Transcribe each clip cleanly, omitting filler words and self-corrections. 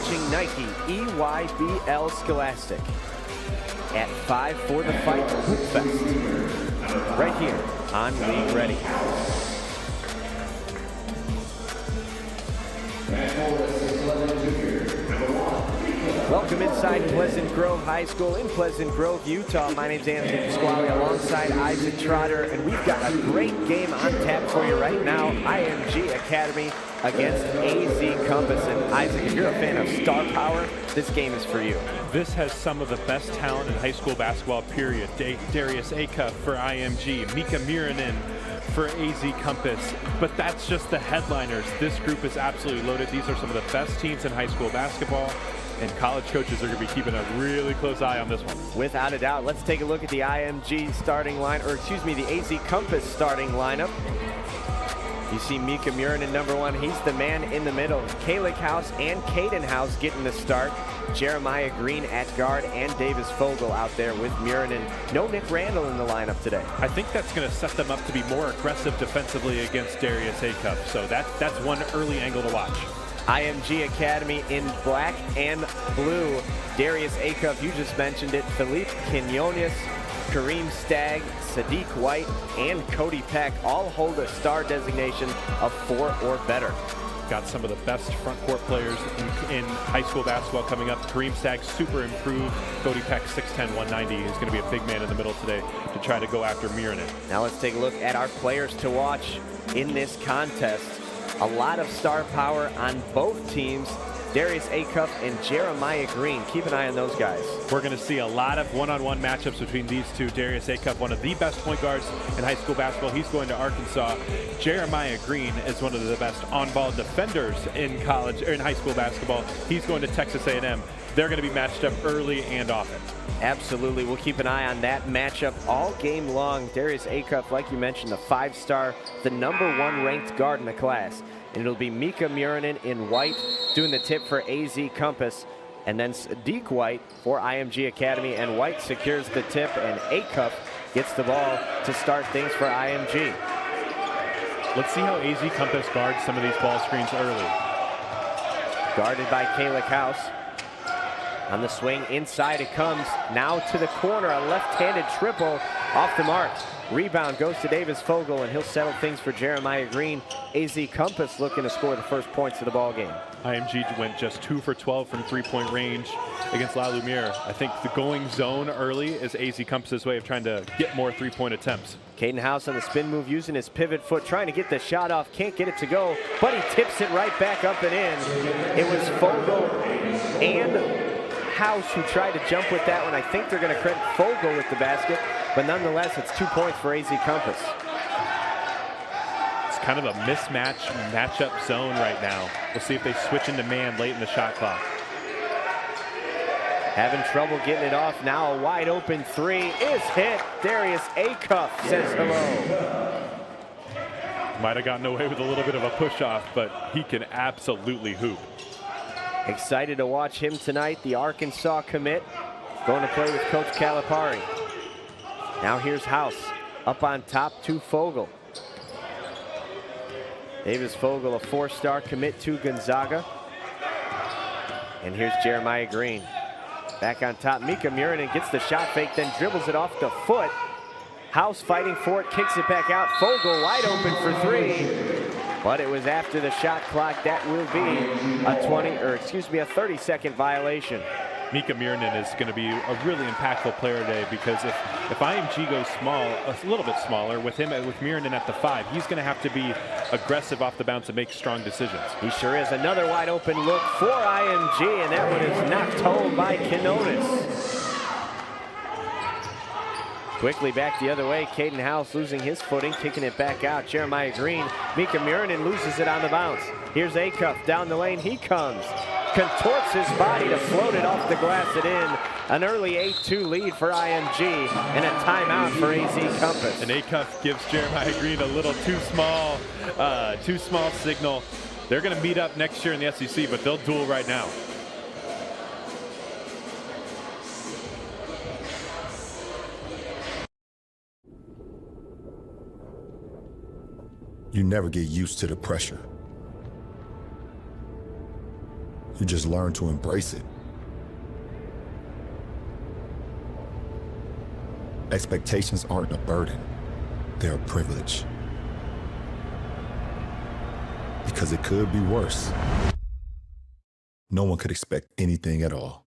watching Nike EYBL Scholastic at 5 for the fight Hoopfest, right here on League Ready. Welcome inside Pleasant Grove High School in Pleasant Grove, Utah. My name's Anthony Pasquale alongside Isaac Trotter, and we've got a great game on tap for you right now. IMG Academy against AZ Compass. And Isaac, if you're a fan of star power, this game is for you. This has some of the best talent in high school basketball, period. Darius Acuff for IMG, Mika Miranin for AZ Compass, but that's just the headliners. This group is absolutely loaded. These are some of the best teams in high school basketball, and college coaches are going to be keeping a really close eye on this one. Without a doubt. Let's take a look at the IMG starting line, or excuse me, the AZ Compass starting lineup. You see Mika Muranin, number one. He's the man in the middle. Kalik House and Caden House getting the start. Jeremiah Green at guard and Davis Fogel out there with Muranin. No Nick Randall in the lineup today. I think that's going to set them up to be more aggressive defensively against Darius Acuff. So that's one early angle to watch. IMG Academy in black and blue. Darius Acuff, you just mentioned it. Felipe Quinones, Kareem Stagg, Sadiq White, and Cody Peck all hold a star designation of 4 or better. Got some of the best front court players in high school basketball coming up. Kareem Stagg super improved. Cody Peck 6'10", 190. He's going to be a big man in the middle today to try to go after Miranin. Now let's take a look at our players to watch in this contest. A lot of star power on both teams. Darius Acuff and Jeremiah Green. Keep an eye on those guys. We're going to see a lot of one-on-one matchups between these two. Darius Acuff, one of the best point guards in high school basketball. He's going to Arkansas. Jeremiah Green is one of the best on-ball defenders in college or in high school basketball. He's going to Texas A&M. They're going to be matched up early and often. Absolutely. We'll keep an eye on that matchup all game long. Darius Acuff, like you mentioned, the 5-star, the #1 ranked guard in the class. And it'll be Mika Muranin in white doing the tip for AZ Compass. And then Sadiq White for IMG Academy. And White secures the tip, and Acuff gets the ball to start things for IMG. Let's see how AZ Compass guards some of these ball screens early. Guarded by Kalik House. On the swing, inside it comes. Now to the corner, a left-handed triple off the mark. Rebound goes to Davis Fogel, and he'll settle things for Jeremiah Green. AZ Compass looking to score the first points of the ball game. IMG went just 2 for 12 from three-point range against La Lumiere. I think the going zone early is AZ Compass's way of trying to get more three-point attempts. Caden House on the spin move using his pivot foot, trying to get the shot off. Can't get it to go, but he tips it right back up and in. It was Fogel and House who tried to jump with that one. I think they're going to credit Fogel with the basket, but nonetheless, it's 2 points for AZ Compass. It's kind of a mismatch matchup zone right now. We'll see if they switch into man late in the shot clock. Having trouble getting it off. Now a wide open three is hit. Darius Acuff says hello. Might have gotten away with a little bit of a push off, but he can absolutely hoop. Excited to watch him tonight, the Arkansas commit, going to play with Coach Calipari. Now here's House, up on top to Fogel. Davis Fogel, a 4-star commit to Gonzaga. And here's Jeremiah Green. Back on top, Mika Muranin gets the shot fake, then dribbles it off the foot. House fighting for it, kicks it back out. Fogel wide open for 3. But it was after the shot clock. That will be a 30-second violation. Mika Miranin is going to be a really impactful player today, because if IMG goes small, a little bit smaller, with Miranin at the 5, he's going to have to be aggressive off the bounce and make strong decisions. He sure is. Another wide open look for IMG, and that one is knocked home by Quinones. Quickly back the other way, Caden House losing his footing, kicking it back out. Jeremiah Green, Mika Muranin loses it on the bounce. Here's Acuff down the lane, he comes. Contorts his body to float it off the glass and in. An early 8-2 lead for IMG and a timeout for AZ Compass. And Acuff gives Jeremiah Green a little too small signal. They're going to meet up next year in the SEC, but they'll duel right now. You never get used to the pressure. You just learn to embrace it. Expectations aren't a burden, they're a privilege. Because it could be worse. No one could expect anything at all.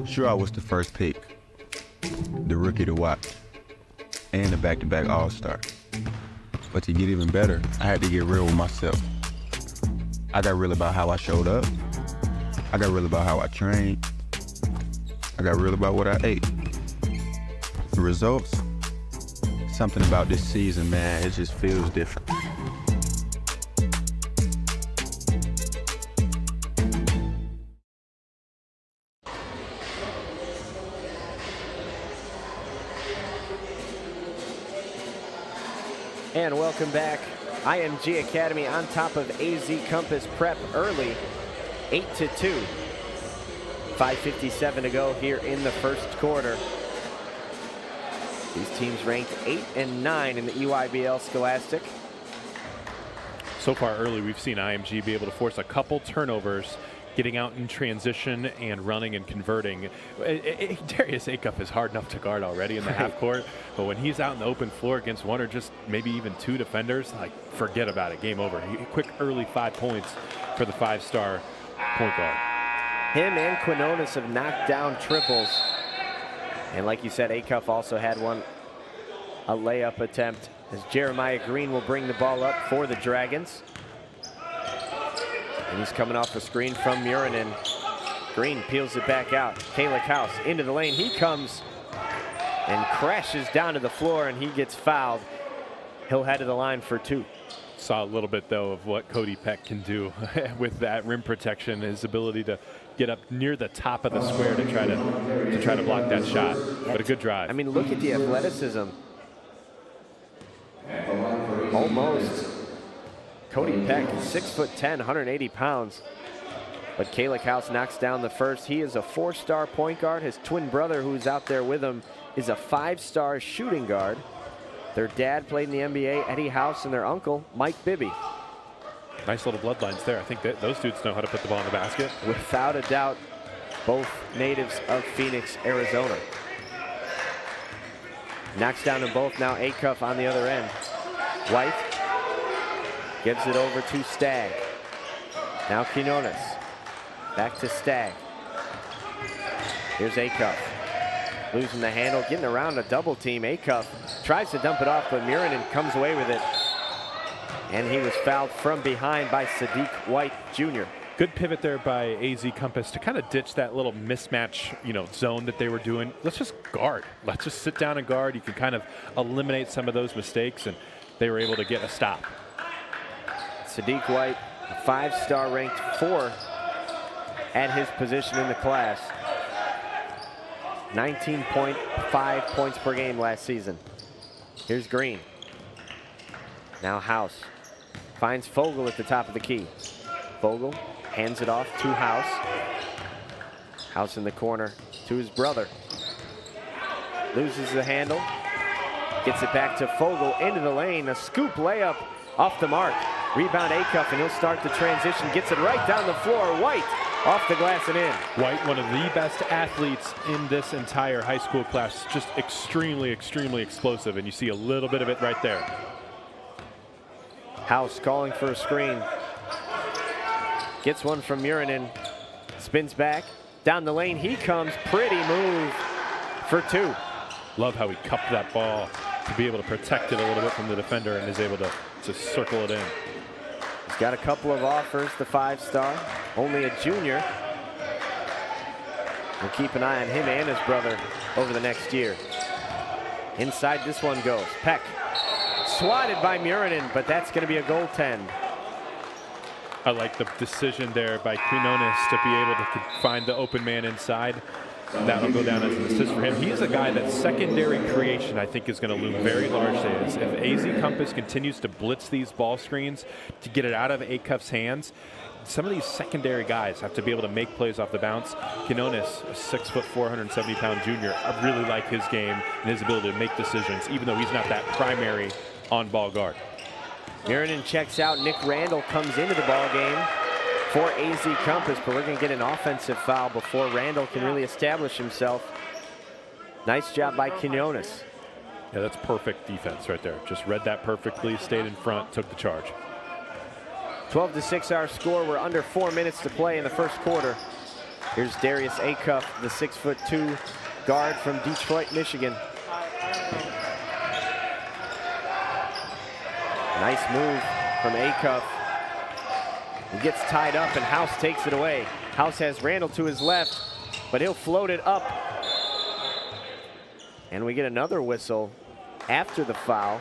Sure, I was the first pick, the rookie to watch, and the back-to-back All-Star. But to get even better, I had to get real with myself. I got real about how I showed up. I got real about how I trained. I got real about what I ate. The results, something about this season, man, it just feels different. And welcome back. IMG Academy on top of AZ Compass Prep early, 8-2. 5:57 to go here in the first quarter. These teams ranked 8 and 9 in the EYBL Scholastic. So far early, we've seen IMG be able to force a couple turnovers, getting out in transition and running and converting. Darius Acuff is hard enough to guard already in the half court, but when he's out in the open floor against one or just maybe even two defenders, like, forget about it, game over. Quick early 5 points for the 5-star point guard. Him and Quinones have knocked down triples. And like you said, Acuff also had a layup attempt, as Jeremiah Green will bring the ball up for the Dragons. And he's coming off a screen from Murinen. Green peels it back out. Kalik House into the lane. He comes and crashes down to the floor, and he gets fouled. He'll head to the line for 2. Saw a little bit, though, of what Cody Peck can do with that rim protection, his ability to get up near the top of the square to try to block that shot. But a good drive. I mean, look at the athleticism. Almost. Cody Peck, 6'10", 180 pounds. But Kalik House knocks down the first. He is a 4-star point guard. His twin brother, who's out there with him, is a 5-star shooting guard. Their dad played in the NBA, Eddie House, and their uncle, Mike Bibby. Nice little bloodlines there. I think that those dudes know how to put the ball in the basket. Without a doubt, both natives of Phoenix, Arizona. Knocks down them both. Now Acuff on the other end. White gives it over to Stagg. Now Quinones. Back to Stagg. Here's Acuff. Losing the handle, getting around a double team. Acuff tries to dump it off, but Murinen comes away with it. And he was fouled from behind by Sadiq White Jr. Good pivot there by AZ Compass to kind of ditch that little mismatch, zone that they were doing. Let's just guard. Let's just sit down and guard. You can kind of eliminate some of those mistakes, and they were able to get a stop. Sadiq White, a 5-star ranked 4 at his position in the class. 19.5 points per game last season. Here's Green. Now House finds Fogel at the top of the key. Fogel hands it off to House. House in the corner to his brother. Loses the handle. Gets it back to Fogel into the lane. A scoop layup off the mark. Rebound Acuff, and he'll start the transition. Gets it right down the floor. White off the glass and in. White, one of the best athletes in this entire high school class. Just extremely, extremely explosive, and you see a little bit of it right there. House calling for a screen. Gets one from Murinen. Spins back. Down the lane he comes. Pretty move for 2. Love how he cupped that ball to be able to protect it a little bit from the defender and is able to circle it in. He's got a couple of offers, the 5-star. Only a junior. We'll keep an eye on him and his brother over the next year. Inside this one goes. Peck. Swatted by Murinen, but that's going to be a goaltend. I like the decision there by Quinones to be able to find the open man inside. That'll go down as an assist for him. He's a guy that secondary creation, I think, is going to loom very large days. If AZ Compass continues to blitz these ball screens to get it out of Acuff's hands, some of these secondary guys have to be able to make plays off the bounce. Quinones, a 6'4", 170-pound junior, I really like his game and his ability to make decisions, even though he's not that primary on-ball guard. Murinan checks out. Nick Randall comes into the ball game for AZ Compass, but we're going to get an offensive foul before Randall can really establish himself. Nice job by Quinones. Yeah, that's perfect defense right there. Just read that perfectly, stayed in front, took the charge. 12-6 our score. We're under 4 minutes to play in the first quarter. Here's Darius Acuff, the 6'2" guard from Detroit, Michigan. Nice move from Acuff. He gets tied up and House takes it away. House has Randall to his left, but he'll float it up. And we get another whistle after the foul.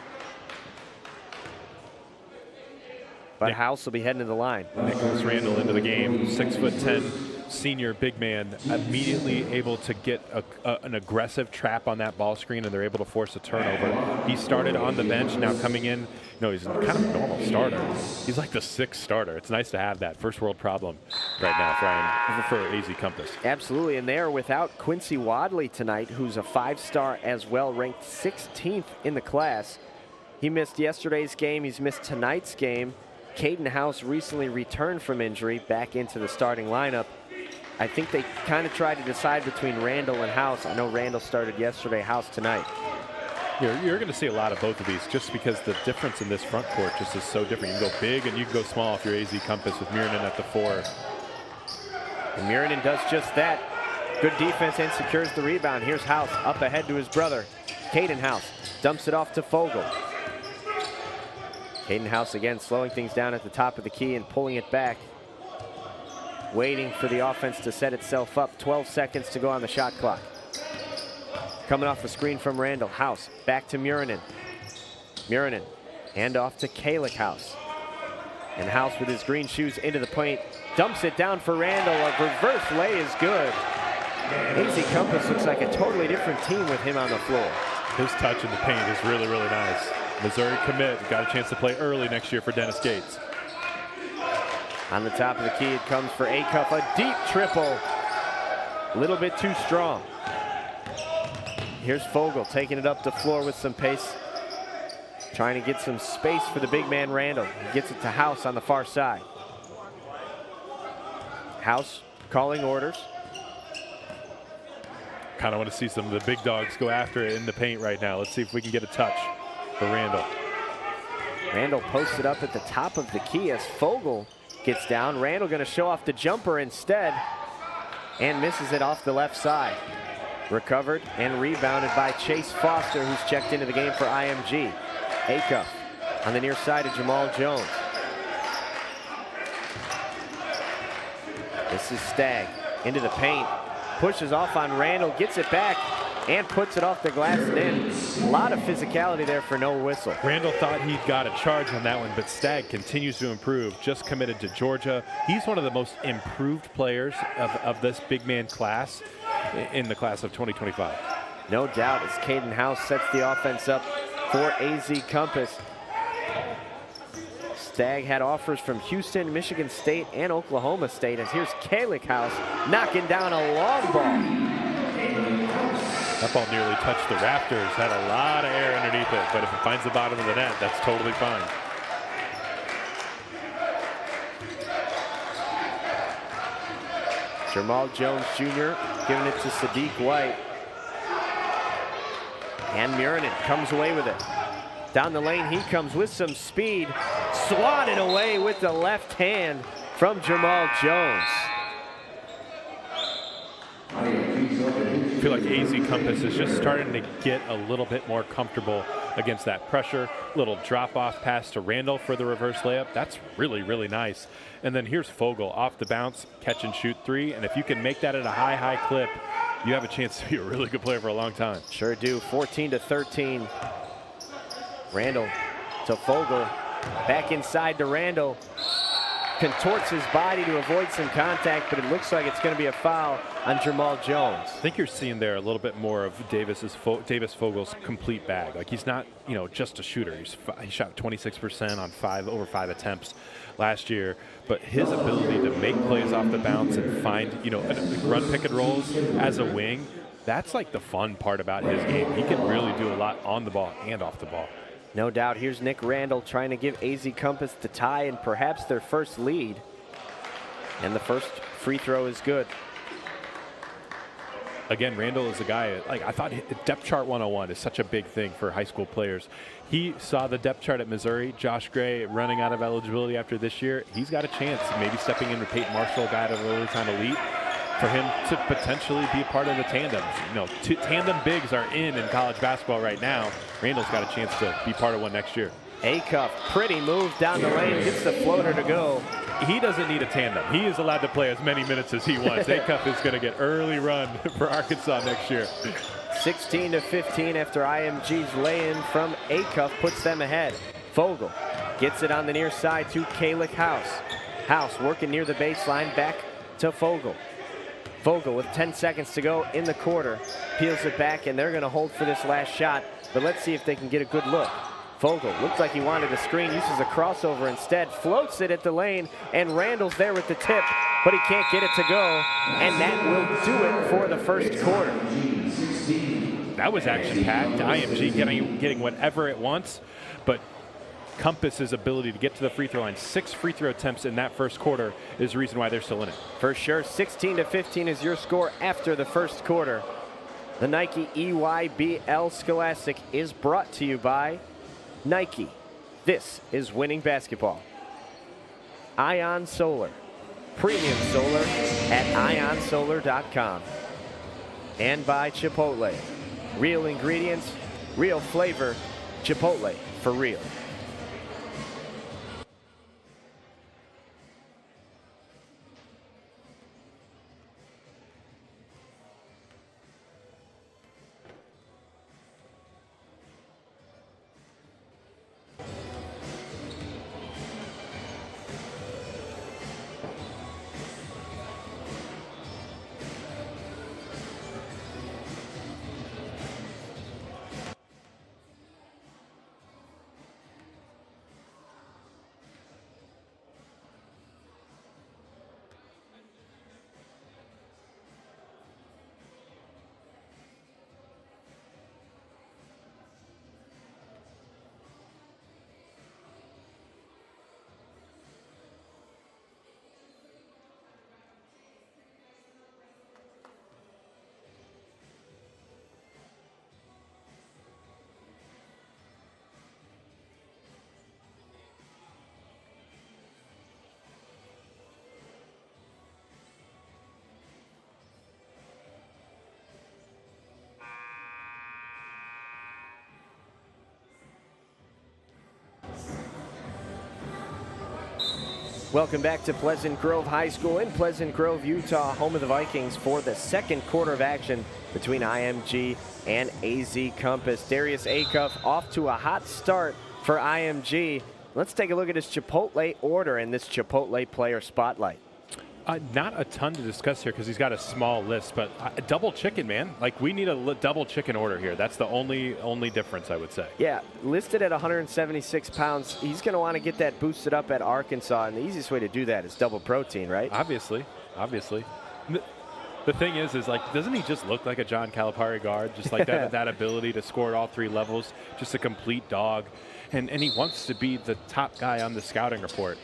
But yeah, House will be heading to the line. Nicholas Randall into the game, 6'10", senior big man, immediately able to get an aggressive trap on that ball screen, and they're able to force a turnover. He started on the bench, now coming in. No, he's kind of a normal starter. He's like the 6th starter. It's nice to have that first world problem right now for AZ Compass. Absolutely, and they are without Quincy Wadley tonight, who's a 5-star as well, ranked 16th in the class. He missed yesterday's game. He's missed tonight's game. Caden House recently returned from injury back into the starting lineup. I think they kind of tried to decide between Randall and House. I know Randall started yesterday, House tonight. You're going to see a lot of both of these just because the difference in this front court just is so different. You can go big and you can go small if you're AZ Compass with Murinan at the 4. And Murinan does just that. Good defense and secures the rebound. Here's House up ahead to his brother. Caden House dumps it off to Fogel. Caden House again slowing things down at the top of the key and pulling it back. Waiting for the offense to set itself up. 12 seconds to go on the shot clock. Coming off a screen from Randall. House back to Murinan. Murinan hand off to Kalick House. And House with his green shoes into the paint. Dumps it down for Randall. A reverse lay is good. AZ Compass looks like a totally different team with him on the floor. His touch in the paint is really, really nice. Missouri commit, got a chance to play early next year for Dennis Gates. On the top of the key, it comes for Acuff. A deep triple. A little bit too strong. Here's Fogel taking it up the floor with some pace. Trying to get some space for the big man Randall. He gets it to House on the far side. House calling orders. Kind of want to see some of the big dogs go after it in the paint right now. Let's see if we can get a touch for Randall. Randall posted up at the top of the key as Fogel gets down. Randall going to show off the jumper instead and misses it off the left side. Recovered and rebounded by Chase Foster, who's checked into the game for IMG. Acuff on the near side of Jamal Jones. This is Stagg into the paint. Pushes off on Randall, gets it back, and puts it off the glass and in. A lot of physicality there for no whistle. Randall thought he got a charge on that one, but Stagg continues to improve. Just committed to Georgia. He's one of the most improved players of this big man class in the class of 2025. No doubt, as Caden House sets the offense up for AZ Compass. Stagg had offers from Houston, Michigan State, and Oklahoma State. As here's Kalick House knocking down a long ball. That ball nearly touched the rafters, had a lot of air underneath it, but if it finds the bottom of the net, that's totally fine. Jamal Jones Jr. giving it to Sadiq White. And Murinan comes away with it. Down the lane he comes with some speed. Swatted away with the left hand from Jamal Jones. I feel like AZ Compass is just starting to get a little bit more comfortable against that pressure. Little drop-off pass to Randall for the reverse layup. That's really, really nice. And then here's Fogel off the bounce, catch and shoot 3. And if you can make that at a high, high clip, you have a chance to be a really good player for a long time. Sure do. 14-13. Randall to Fogel. Back inside to Randall. Contorts his body to avoid some contact, but it looks like it's going to be a foul on Jamal Jones. I think you're seeing there a little bit more of Davis Fogel's complete bag. Like, he's not, just a shooter. He shot 26% on over 5 attempts last year, but his ability to make plays off the bounce and find, run pick and rolls as a wing, that's like the fun part about his game. He can really do a lot on the ball and off the ball. No doubt. Here's Nick Randall trying to give AZ Compass the tie and perhaps their first lead. And the first free throw is good. Again, Randall is a guy, like I thought depth chart 101 is such a big thing for high school players. He saw the depth chart at Missouri. Josh Gray running out of eligibility after this year. He's got a chance, maybe stepping in with Peyton Marshall, a guy at an early time elite, for him to potentially be a part of the tandem. You know, tandem bigs are in college basketball right now. Randall's got a chance to be part of one next year. Acuff, pretty move down the lane, gets the floater to go. He doesn't need a tandem. He is allowed to play as many minutes as he wants. Acuff is going to get early run for Arkansas next year. 16-15 after IMG's lay-in from Acuff puts them ahead. Fogle gets it on the near side to Kalick House. House working near the baseline, back to Fogle. Fogle with 10 seconds to go in the quarter. Peels it back, and they're going to hold for this last shot. But let's see if they can get a good look. Fogle looked like he wanted a screen, uses a crossover instead, floats it at the lane, and Randall's there with the tip, but he can't get it to go, and that will do it for the first quarter. That was action-packed. IMG getting whatever it wants, but Compass's ability to get to the free throw line, 6 free throw attempts in that first quarter, is the reason why they're still in it. For sure, 16-15 is your score after the first quarter. The Nike EYBL Scholastic is brought to you by Nike. This is winning basketball. Ion Solar. Premium solar at ionsolar.com. And by Chipotle. Real ingredients, real flavor. Chipotle for real. Welcome back to Pleasant Grove High School in Pleasant Grove, Utah, home of the Vikings, for the second quarter of action between IMG and AZ Compass. Darius Acuff off to a hot start for IMG. Let's take a look at his Chipotle order in this Chipotle player spotlight. Not a ton to discuss here because he's got a small list, but double chicken, man. Like, we need a double chicken order here. That's the only difference, I would say. Yeah, listed at 176 pounds. He's going to want to get that boosted up at Arkansas, and the easiest way to do that is double protein, right? Obviously. The thing is like, doesn't he just look like a John Calipari guard? Just like that ability to score at all 3 levels, just a complete dog. And he wants to be the top guy on the scouting report.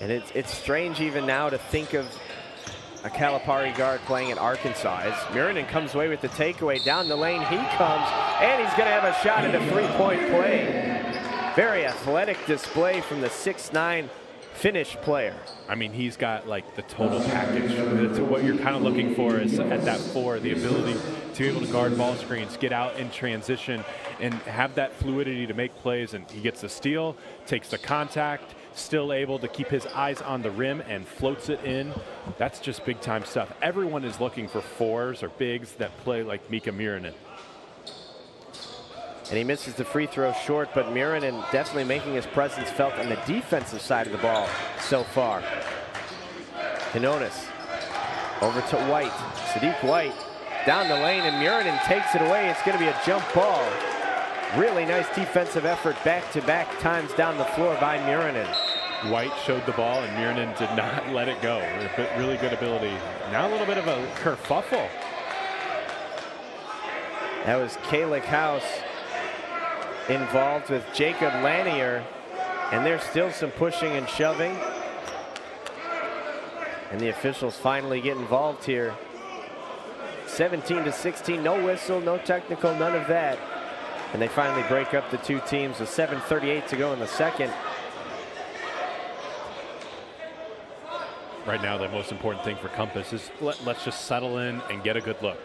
And it's strange even now to think of a Calipari guard playing at Arkansas. As Murinen comes away with the takeaway down the lane, he comes, and he's going to have a shot at a 3-point play. Very athletic display from the 6'9" Finnish player. I mean, he's got like the total package. What you're kind of looking for is at that 4, the ability to be able to guard ball screens, get out in transition, and have that fluidity to make plays. And he gets the steal, takes the contact, still able to keep his eyes on the rim and floats it in. That's just big time stuff. Everyone is looking for 4s or bigs that play like Mika Murinen. And he misses the free throw short, but Murinen definitely making his presence felt on the defensive side of the ball so far. Quinones over to White. Sadiq White down the lane, and Murinen takes it away. It's going to be a jump ball. Really nice defensive effort back-to-back times down the floor by Murinen. White showed the ball, and Murinen did not let it go. Really good ability. Now a little bit of a kerfuffle. That was Kalick House involved with Jacob Lanier, and there's still some pushing and shoving. And the officials finally get involved here. 17-16, no whistle, no technical, none of that. And they finally break up the two teams with 7:38 to go in the second. Right now, the most important thing for Compass is let's just settle in and get a good look.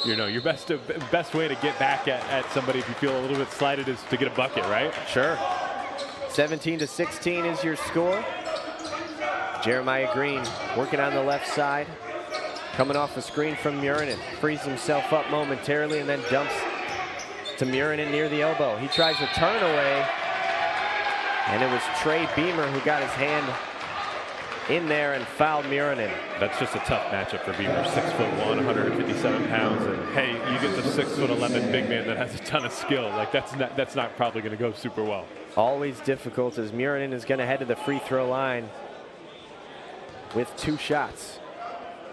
You know, your best way to get back at somebody if you feel a little bit slighted is to get a bucket, right? Sure. 17-16 is your score. Jeremiah Green working on the left side. Coming off a screen from Murinen. Frees himself up momentarily and then dumps to Murinen near the elbow. He tries a turn away. And it was Trey Beamer who got his hand in there and fouled Murinen. That's just a tough matchup for Beamer. 6'1", 157 pounds, and hey, you get the 6'11" big man that has a ton of skill. Like that's not probably going to go super well. Always difficult as Murinen is going to head to the free throw line with 2 shots.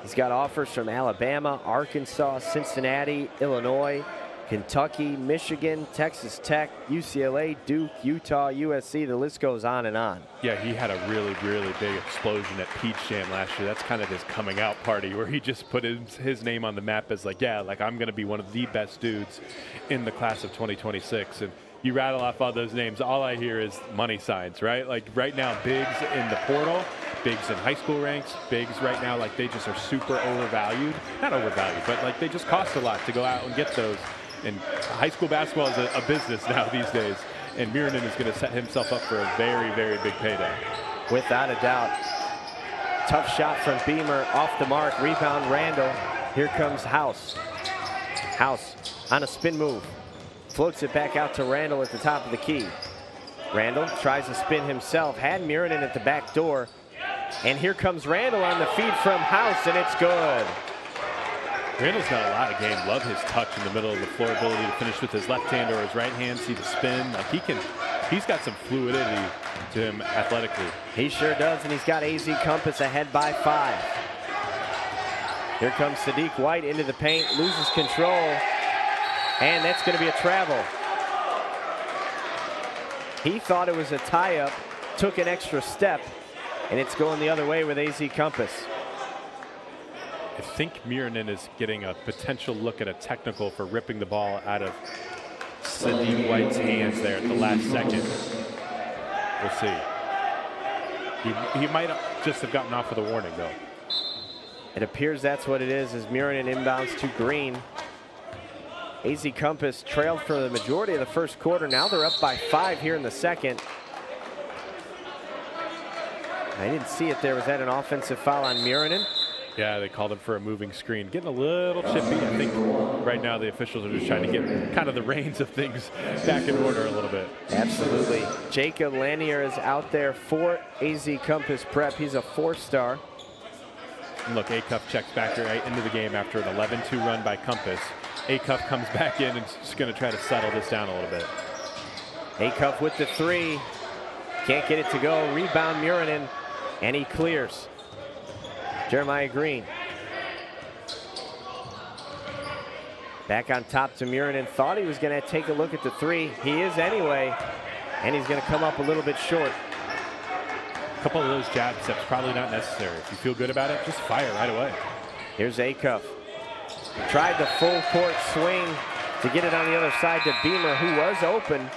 He's got offers from Alabama, Arkansas, Cincinnati, Illinois, Kentucky, Michigan, Texas Tech, UCLA, Duke, Utah, USC. The list goes on and on. Yeah, he had a really, really big explosion at Peach Jam last year. That's kind of his coming out party where he just put his name on the map as like, yeah, like I'm going to be one of the best dudes in the class of 2026. And you rattle off all those names, all I hear is money signs, right? Like right now, bigs in the portal, bigs in high school ranks, bigs right now, like they just are super overvalued. Not overvalued, but like they just cost a lot to go out and get those. And high school basketball is a business now these days. And Murinen is going to set himself up for a very, very big payday. Without a doubt. Tough shot from Beamer off the mark. Rebound Randall. Here comes House. House on a spin move. Floats it back out to Randall at the top of the key. Randall tries to spin himself. Had Murinen at the back door. And here comes Randall on the feed from House, and it's good. Randall's got a lot of game. Love his touch in the middle of the floor, ability to finish with his left hand or his right hand, see the spin. Like he's got some fluidity to him athletically. He sure does, and he's got AZ Compass ahead by 5. Here comes Sadiq White into the paint, loses control, and that's going to be a travel. He thought it was a tie-up, took an extra step, and it's going the other way with AZ Compass. I think Murinen is getting a potential look at a technical for ripping the ball out of Sadiq White's hands there at the last second. We'll see. He might just have gotten off with a warning, though. It appears that's what it is as Murinen inbounds to Green. AZ Compass trailed for the majority of the first quarter. Now they're up by 5 here in the second. I didn't see it there. Was that an offensive foul on Murinen? Yeah, they called him for a moving screen. Getting a little chippy. I think right now the officials are just trying to get kind of the reins of things back in order a little bit. Absolutely. Jacob Lanier is out there for AZ Compass Prep. He's a 4-star. And look, Acuff checks back right into the game after an 11-2 run by Compass. Acuff comes back in and is just going to try to settle this down a little bit. Acuff with the 3. Can't get it to go. Rebound Murinen, and he clears. Jeremiah Green. Back on top to Murinen. Thought he was going to take a look at the 3. He is anyway, and he's going to come up a little bit short. A couple of those jab steps probably not necessary. If you feel good about it, just fire right away. Here's Acuff. Tried the full court swing to get it on the other side to Beamer, who was open,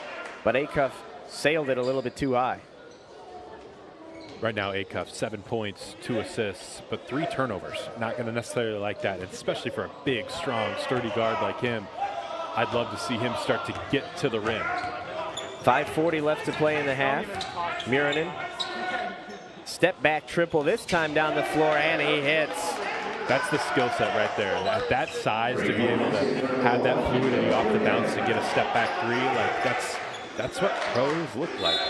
but Acuff sailed it a little bit too high. Right now, Acuff, 7 points, 2 assists, but 3 turnovers. Not going to necessarily like that, and especially for a big, strong, sturdy guard like him. I'd love to see him start to get to the rim. 5:40 left to play in the half. Murinen. Step back triple this time down the floor, and he hits. That's the skill set right there. At that size, to be able to have that fluidity off the bounce to get a step back 3, like that's what pros look like.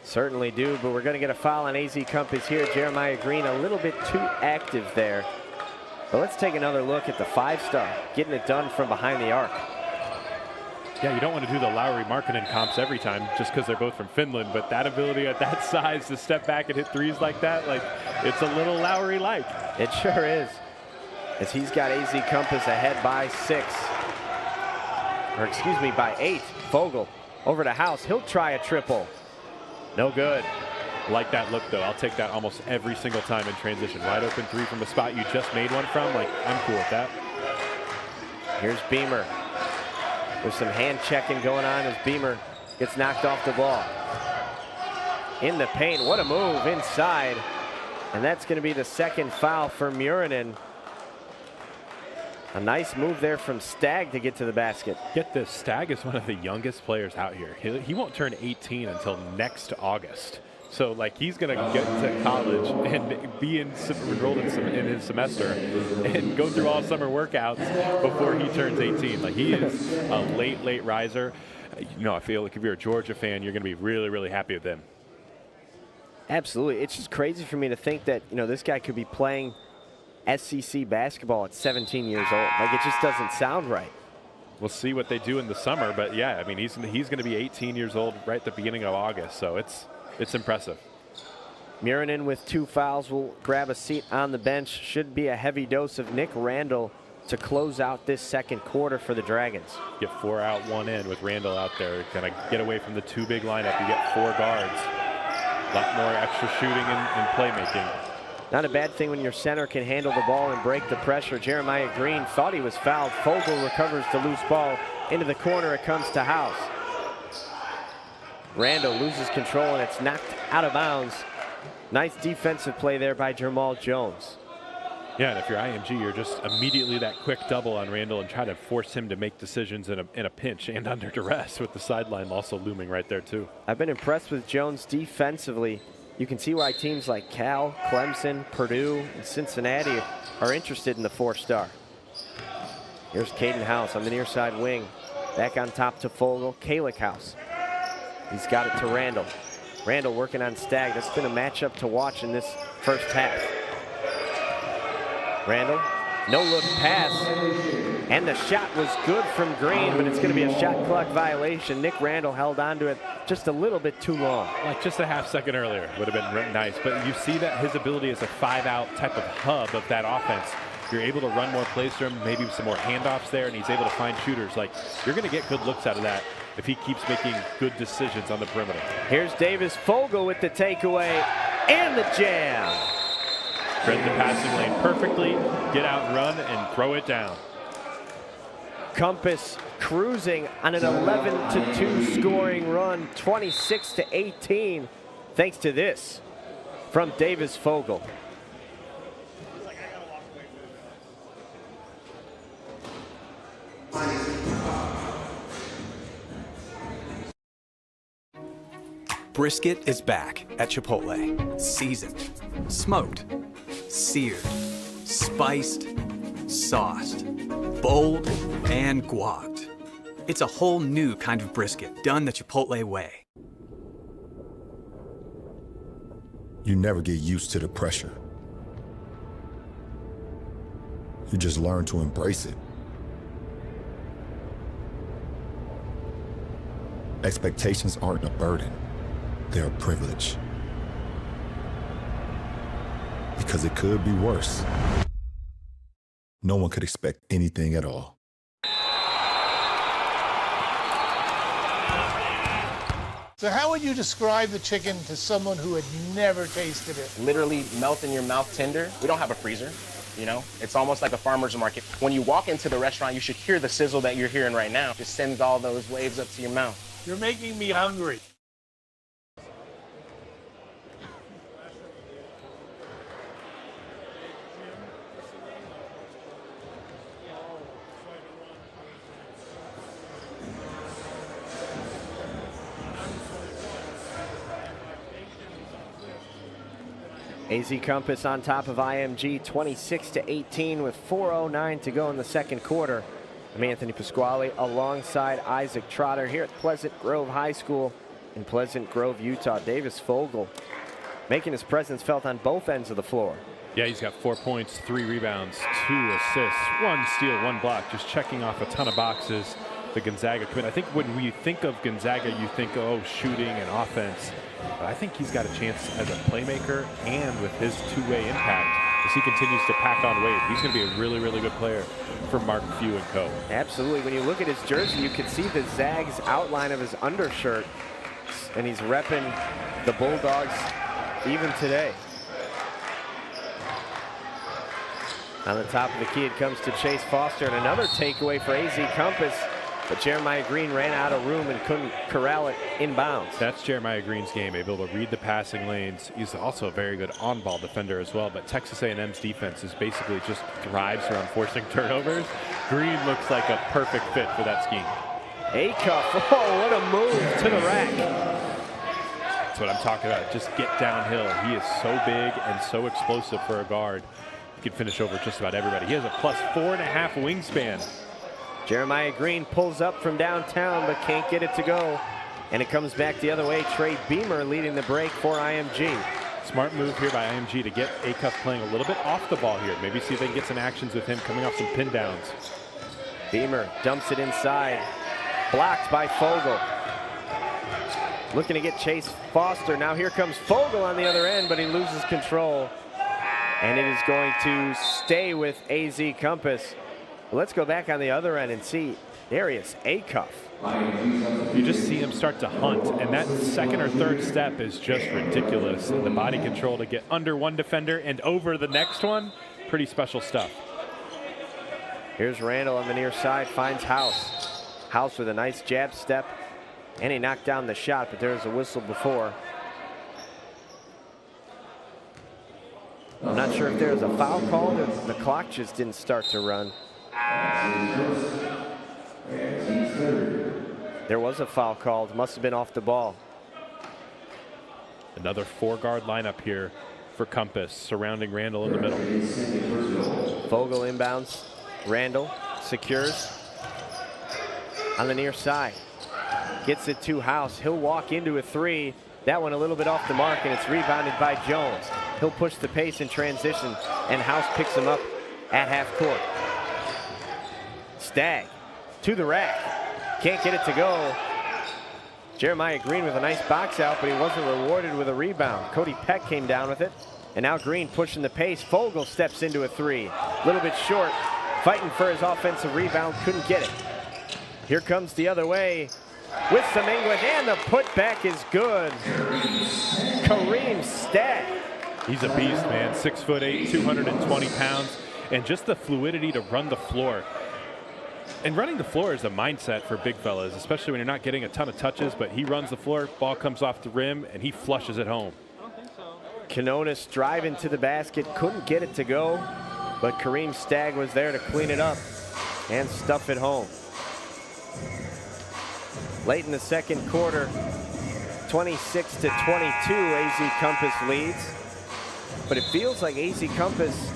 Certainly do, but we're going to get a foul on AZ Compass here. Jeremiah Green a little bit too active there. But let's take another look at the 5-star, getting it done from behind the arc. Yeah, you don't want to do the Lowry Markkanen comps every time just because they're both from Finland, but that ability at that size to step back and hit 3s like that, like it's a little Lowry-like. It sure is, as he's got AZ Compass ahead by 6. or excuse me, by 8. Fogel over to House. He'll try a triple. No good. Like that look, though. I'll take that almost every single time in transition. Wide open 3 from a spot you just made one from. Like, I'm cool with that. Here's Beamer. There's some hand checking going on as Beamer gets knocked off the ball. In the paint, what a move inside. And that's going to be the second foul for Murinen. A nice move there from Stagg to get to the basket. Get this, Stagg is one of the youngest players out here. He won't turn 18 until next August. So, like, he's going to get to college and be enrolled in his semester and go through all summer workouts before he turns 18. Like, he is a late riser. You know, I feel like if you're a Georgia fan, you're going to be really, really happy with him. Absolutely. It's just crazy for me to think that, you know, this guy could be playing SEC basketball at 17 years old. Like, it just doesn't sound right. We'll see what they do in the summer. But, yeah, I mean, he's going to be 18 years old right at the beginning of August. So it's impressive. Murinen with 2 fouls will grab a seat on the bench. Should be a heavy dose of Nick Randall to close out this second quarter for the Dragons. Get 4 out, 1 in with Randall out there. Kind of get away from the 2 big lineup. You get 4 guards. A lot more extra shooting and playmaking. Not a bad thing when your center can handle the ball and break the pressure. Jeremiah Green thought he was fouled. Fogel recovers the loose ball. Into the corner it comes to House. Randall loses control and it's knocked out of bounds. Nice defensive play there by Jamal Jones. Yeah, and if you're IMG, you're just immediately that quick double on Randall and try to force him to make decisions in a pinch and under duress, with the sideline also looming right there too. I've been impressed with Jones defensively. You can see why teams like Cal, Clemson, Purdue, and Cincinnati are interested in the 4-star. Here's Caden House on the near side wing. Back on top to Fogel. Kalick House. He's got it to Randall. Randall working on Stagg. That's been a matchup to watch in this first half. Randall, no look pass. And the shot was good from Green, but it's going to be a shot clock violation. Nick Randall held on to it just a little bit too long. Like just a half second earlier would have been nice, but you see that his ability as a 5-out type of hub of that offense. You're able to run more plays for him, maybe some more handoffs there, and he's able to find shooters. Like, you're going to get good looks out of that if he keeps making good decisions on the perimeter. Here's Davis Fogel with the takeaway and the jam. Read the passing lane perfectly, get out and run, and throw it down. Compass cruising on an 11-2 scoring run, 26-18, thanks to this from Davis Fogel. Brisket is back at Chipotle. Seasoned, smoked, seared, spiced, sauced, bold, and guacced. It's a whole new kind of brisket done the Chipotle way. You never get used to the pressure. You just learn to embrace it. Expectations aren't a burden. They're a privilege. Because it could be worse. No one could expect anything at all. So how would you describe the chicken to someone who had never tasted it? Literally melt in your mouth tender. We don't have a freezer, you know? It's almost like a farmer's market. When you walk into the restaurant, you should hear the sizzle that you're hearing right now. Just sends all those waves up to your mouth. You're making me hungry. AZ Compass on top of IMG, 26-18 with 4:09 to go in the second quarter. I'm Anthony Pasquale alongside Isaac Trotter here at Pleasant Grove High School in Pleasant Grove, Utah. Davis Fogel making his presence felt on both ends of the floor. Yeah, he's got 4 points, 3 rebounds, 2 assists, 1 steal, 1 block, just checking off a ton of boxes. The Gonzaga commit. I think when we think of Gonzaga, you think, oh, shooting and offense. But I think he's got a chance as a playmaker and with his two-way impact as he continues to pack on weight. He's going to be a really, really good player for Mark Few and co. Absolutely. When you look at his jersey, you can see the Zags outline of his undershirt, and he's repping the Bulldogs even today. On the top of the key, it comes to Chase Foster, and another takeaway for AZ Compass. But Jeremiah Green ran out of room and couldn't corral it inbounds. That's Jeremiah Green's game, able to read the passing lanes. He's also a very good on-ball defender as well, but Texas A&M's defense is basically just thrives around forcing turnovers. Green looks like a perfect fit for that scheme. Acuff, oh, what a move to the rack. That's what I'm talking about, just get downhill. He is so big and so explosive for a guard. He can finish over just about everybody. He has a +4.5 wingspan. Jeremiah Green pulls up from downtown but can't get it to go. And it comes back the other way. Trey Beamer leading the break for IMG. Smart move here by IMG to get Acuff playing a little bit off the ball here. Maybe see if they can get some actions with him coming off some pin downs. Beamer dumps it inside. Blocked by Fogel. Looking to get Chase Foster. Now here comes Fogel on the other end, but he loses control. And it is going to stay with AZ Compass. Let's go back on the other end and see Darius Acuff. You just see him start to hunt, and that second or third step is just ridiculous. And the body control to get under one defender and over the next one, pretty special stuff. Here's Randall on the near side, finds House. House with a nice jab step, and he knocked down the shot, but there's a whistle before. I'm not sure if there was a foul called or the clock just didn't start to run. There was a foul called, must have been off the ball. Another 4-guard lineup here for Compass, surrounding Randall in the middle. Fogel inbounds, Randall secures on the near side. Gets it to House, he'll walk into a three. That one a little bit off the mark, and it's rebounded by Jones. He'll push the pace in transition, and House picks him up at half court. Stagg to the rack. Can't get it to go. Jeremiah Green with a nice box out, but he wasn't rewarded with a rebound. Cody Peck came down with it. And now Green pushing the pace. Fogel steps into a three. A little bit short. Fighting for his offensive rebound. Couldn't get it. Here comes the other way with some English. And the putback is good. Kareem Stagg. He's a beast, man. 6'8", 220 pounds. And just the fluidity to run the floor. And running the floor is a mindset for big fellas, especially when you're not getting a ton of touches, but he runs the floor, ball comes off the rim, and he flushes it home. Quinones driving to the basket, couldn't get it to go, but Kareem Stagg was there to clean it up and stuff it home. Late in the second quarter, 26-22, AZ Compass leads. But it feels like AZ Compass,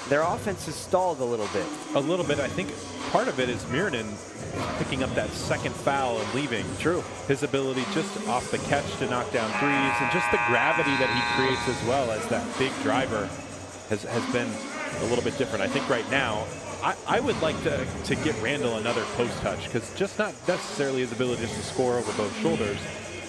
their offense has stalled a little bit. A little bit. I think part of it is Mirrodin picking up that second foul and leaving. True. His ability just off the catch to knock down threes, and just the gravity that he creates as well as that big driver has been a little bit different. I think right now, I would like to get Randall another post touch, because just not necessarily his ability just to score over both shoulders,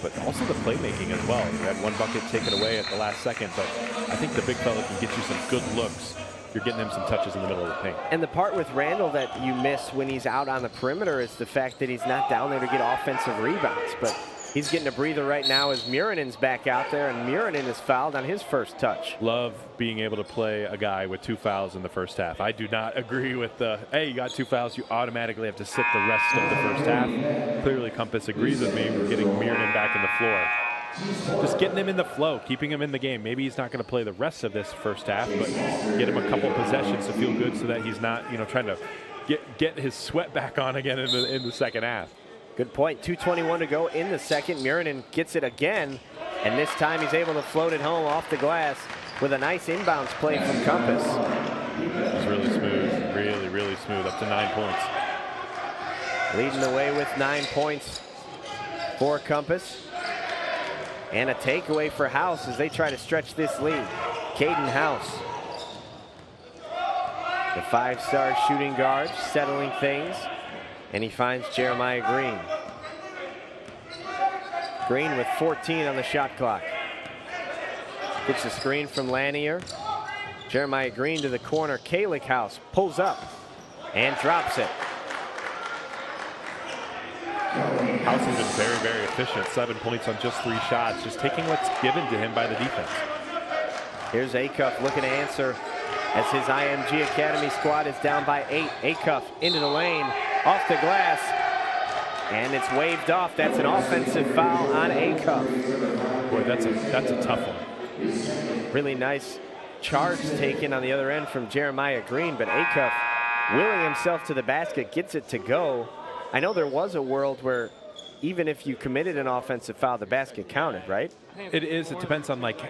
but also the playmaking as well. He had one bucket taken away at the last second, but I think the big fella can get you some good looks. You're getting him some touches in the middle of the paint. And the part with Randall that you miss when he's out on the perimeter is the fact that he's not down there to get offensive rebounds. But he's getting a breather right now as Murinen's back out there, and Murinen is fouled on his first touch. Love being able to play a guy with 2 fouls in the first half. I do not agree with the, hey, you got 2 fouls, you automatically have to sit the rest of the first half. Clearly Compass agrees with me with getting Murinen back in the floor. Just getting him in the flow, keeping him in the game. Maybe he's not going to play the rest of this first half, but get him a couple possessions to feel good so that he's not, trying to get his sweat back on again in the second half. Good point. 2:21 to go in the second. Murinen gets it again, and this time he's able to float it home off the glass with a nice inbounds play from Compass. It's really smooth, really smooth, up to 9 points. Leading the way with 9 points for Compass. And a takeaway for House as they try to stretch this lead. Caden House, the 5-star shooting guard, settling things, and he finds Jeremiah Green. Green with 14 on the shot clock. Gets a screen from Lanier. Jeremiah Green to the corner. Kalick House pulls up and drops it. House has been very, very efficient. 7 points on just 3 shots, just taking what's given to him by the defense. Here's Acuff looking to answer as his IMG Academy squad is down by 8. Acuff into the lane, off the glass, and it's waved off. That's an offensive foul on Acuff. Boy, that's a tough one. Really nice charge taken on the other end from Jeremiah Green, but Acuff willing himself to the basket, gets it to go. I know there was a world where even if you committed an offensive foul, the basket counted, right? It is. It depends on like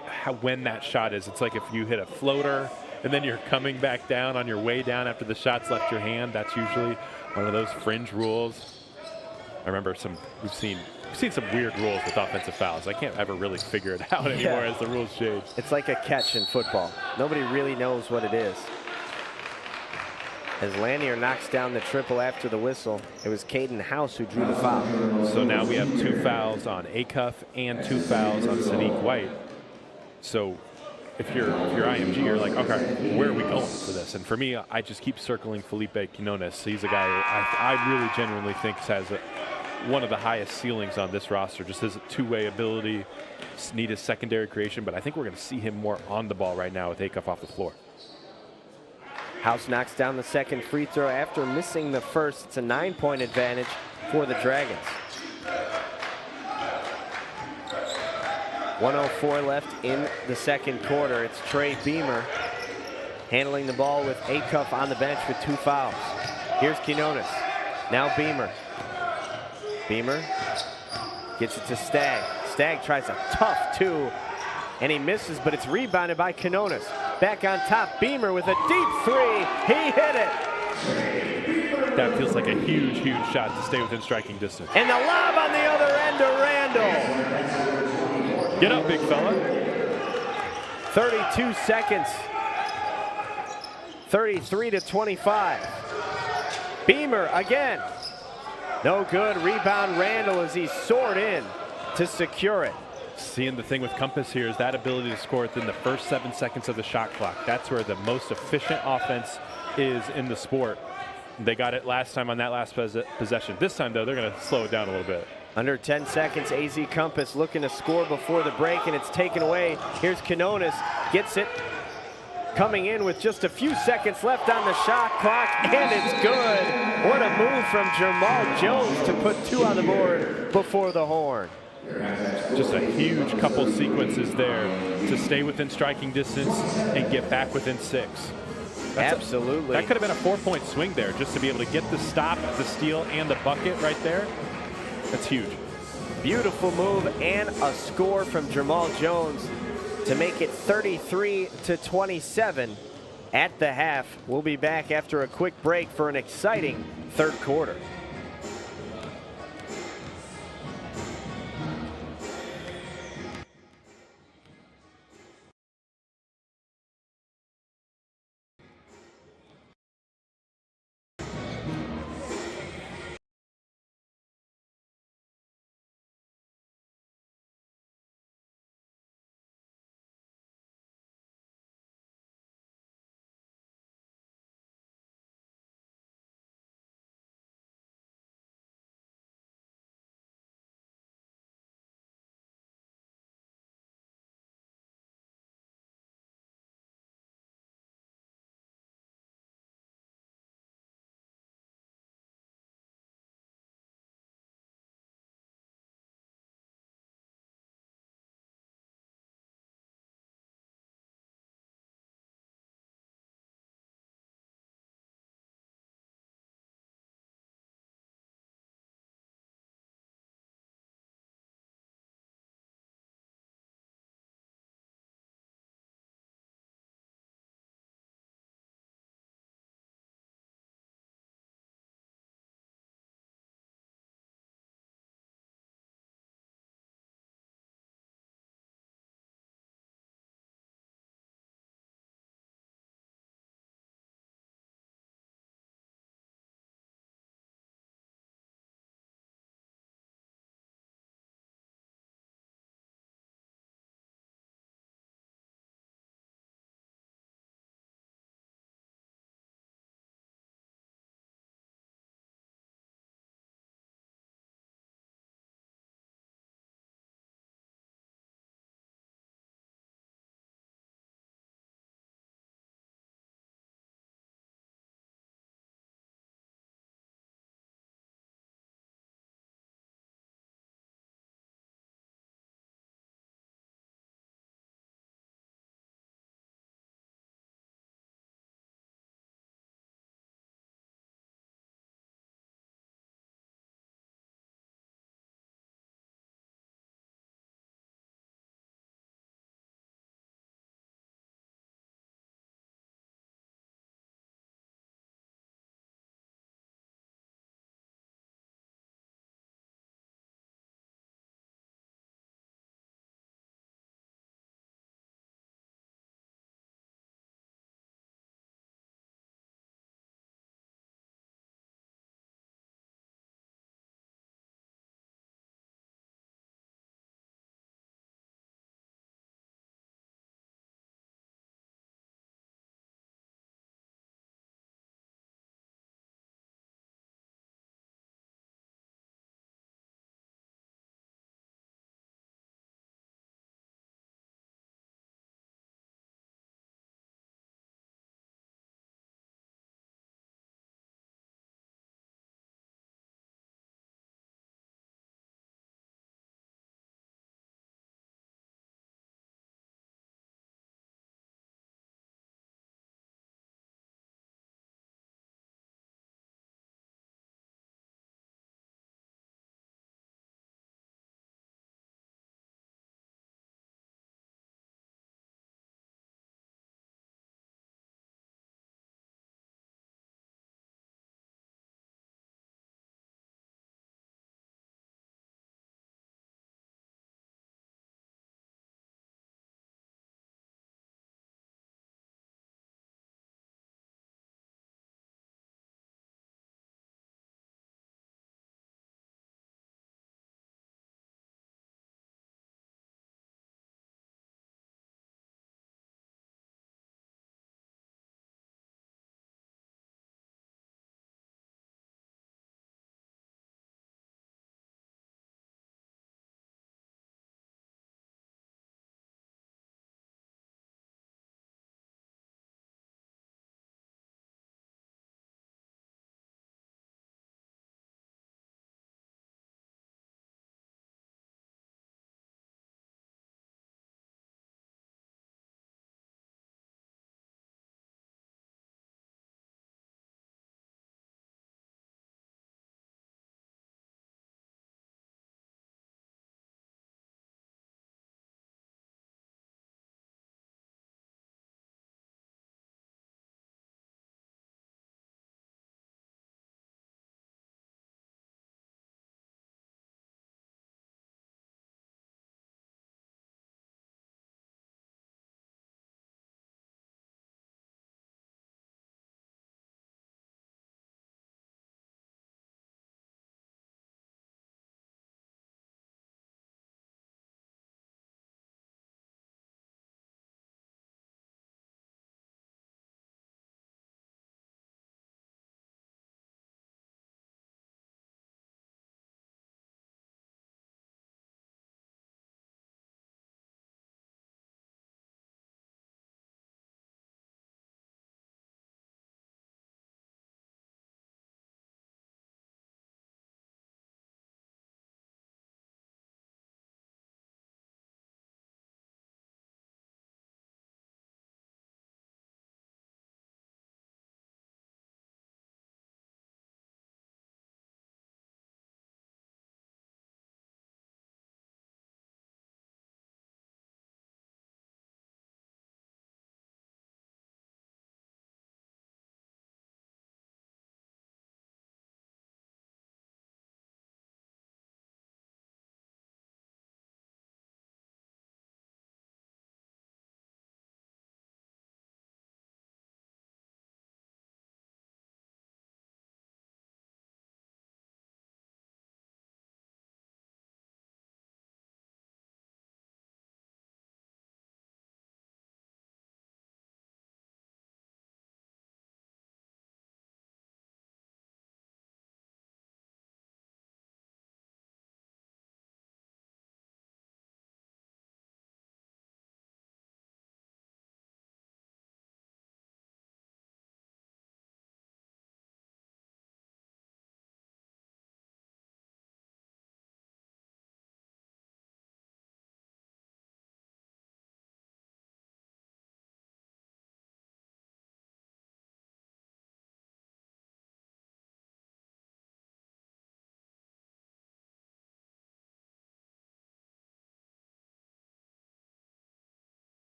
when that shot is. It's like if you hit a floater and then you're coming back down on your way down after the shot's left your hand. That's usually one of those fringe rules. I remember we've seen some weird rules with offensive fouls. I can't ever really figure it out anymore as the rules change. It's like a catch in football. Nobody really knows what it is. As Lanier knocks down the triple after the whistle, it was Caden House who drew the foul. So now we have 2 fouls on Acuff and 2 fouls on Sadiq White. So if you're IMG, you're like, okay, where are we going for this? And for me, I just keep circling Felipe Quinones. He's a guy I really genuinely think has one of the highest ceilings on this roster. Just his two-way ability, need his secondary creation, but I think we're going to see him more on the ball right now with Acuff off the floor. House knocks down the second free throw after missing the first. It's a 9-point advantage for the Dragons. 1:04 left in the second quarter. It's Trey Beamer handling the ball with Acuff on the bench with 2 fouls. Here's Quinones. Now Beamer. Beamer gets it to Stagg. Stagg tries a tough 2, and he misses, but it's rebounded by Quinones. Back on top, Beamer with a deep 3. He hit it. That feels like a huge, huge shot to stay within striking distance. And the lob on the other end to Randall. Get up, big fella. 32 seconds. 33-25. Beamer again. No good. Rebound Randall as he soared in to secure it. Seeing the thing with Compass here is that ability to score within the first 7 seconds of the shot clock. That's where the most efficient offense is in the sport. They got it last time on that last possession. This time, though, they're going to slow it down a little bit. Under 10 seconds, AZ Compass looking to score before the break, and it's taken away. Here's Quinones, gets it. Coming in with just a few seconds left on the shot clock, and it's good. What a move from Jamal Jones to put 2 on the board before the horn. Just a huge couple sequences there to stay within striking distance and get back within 6. Absolutely. That could have been a 4-point swing there, just to be able to get the stop, the steal, and the bucket right there. That's huge. Beautiful move and a score from Jamal Jones to make it 33-27 at the half. We'll be back after a quick break for an exciting third quarter.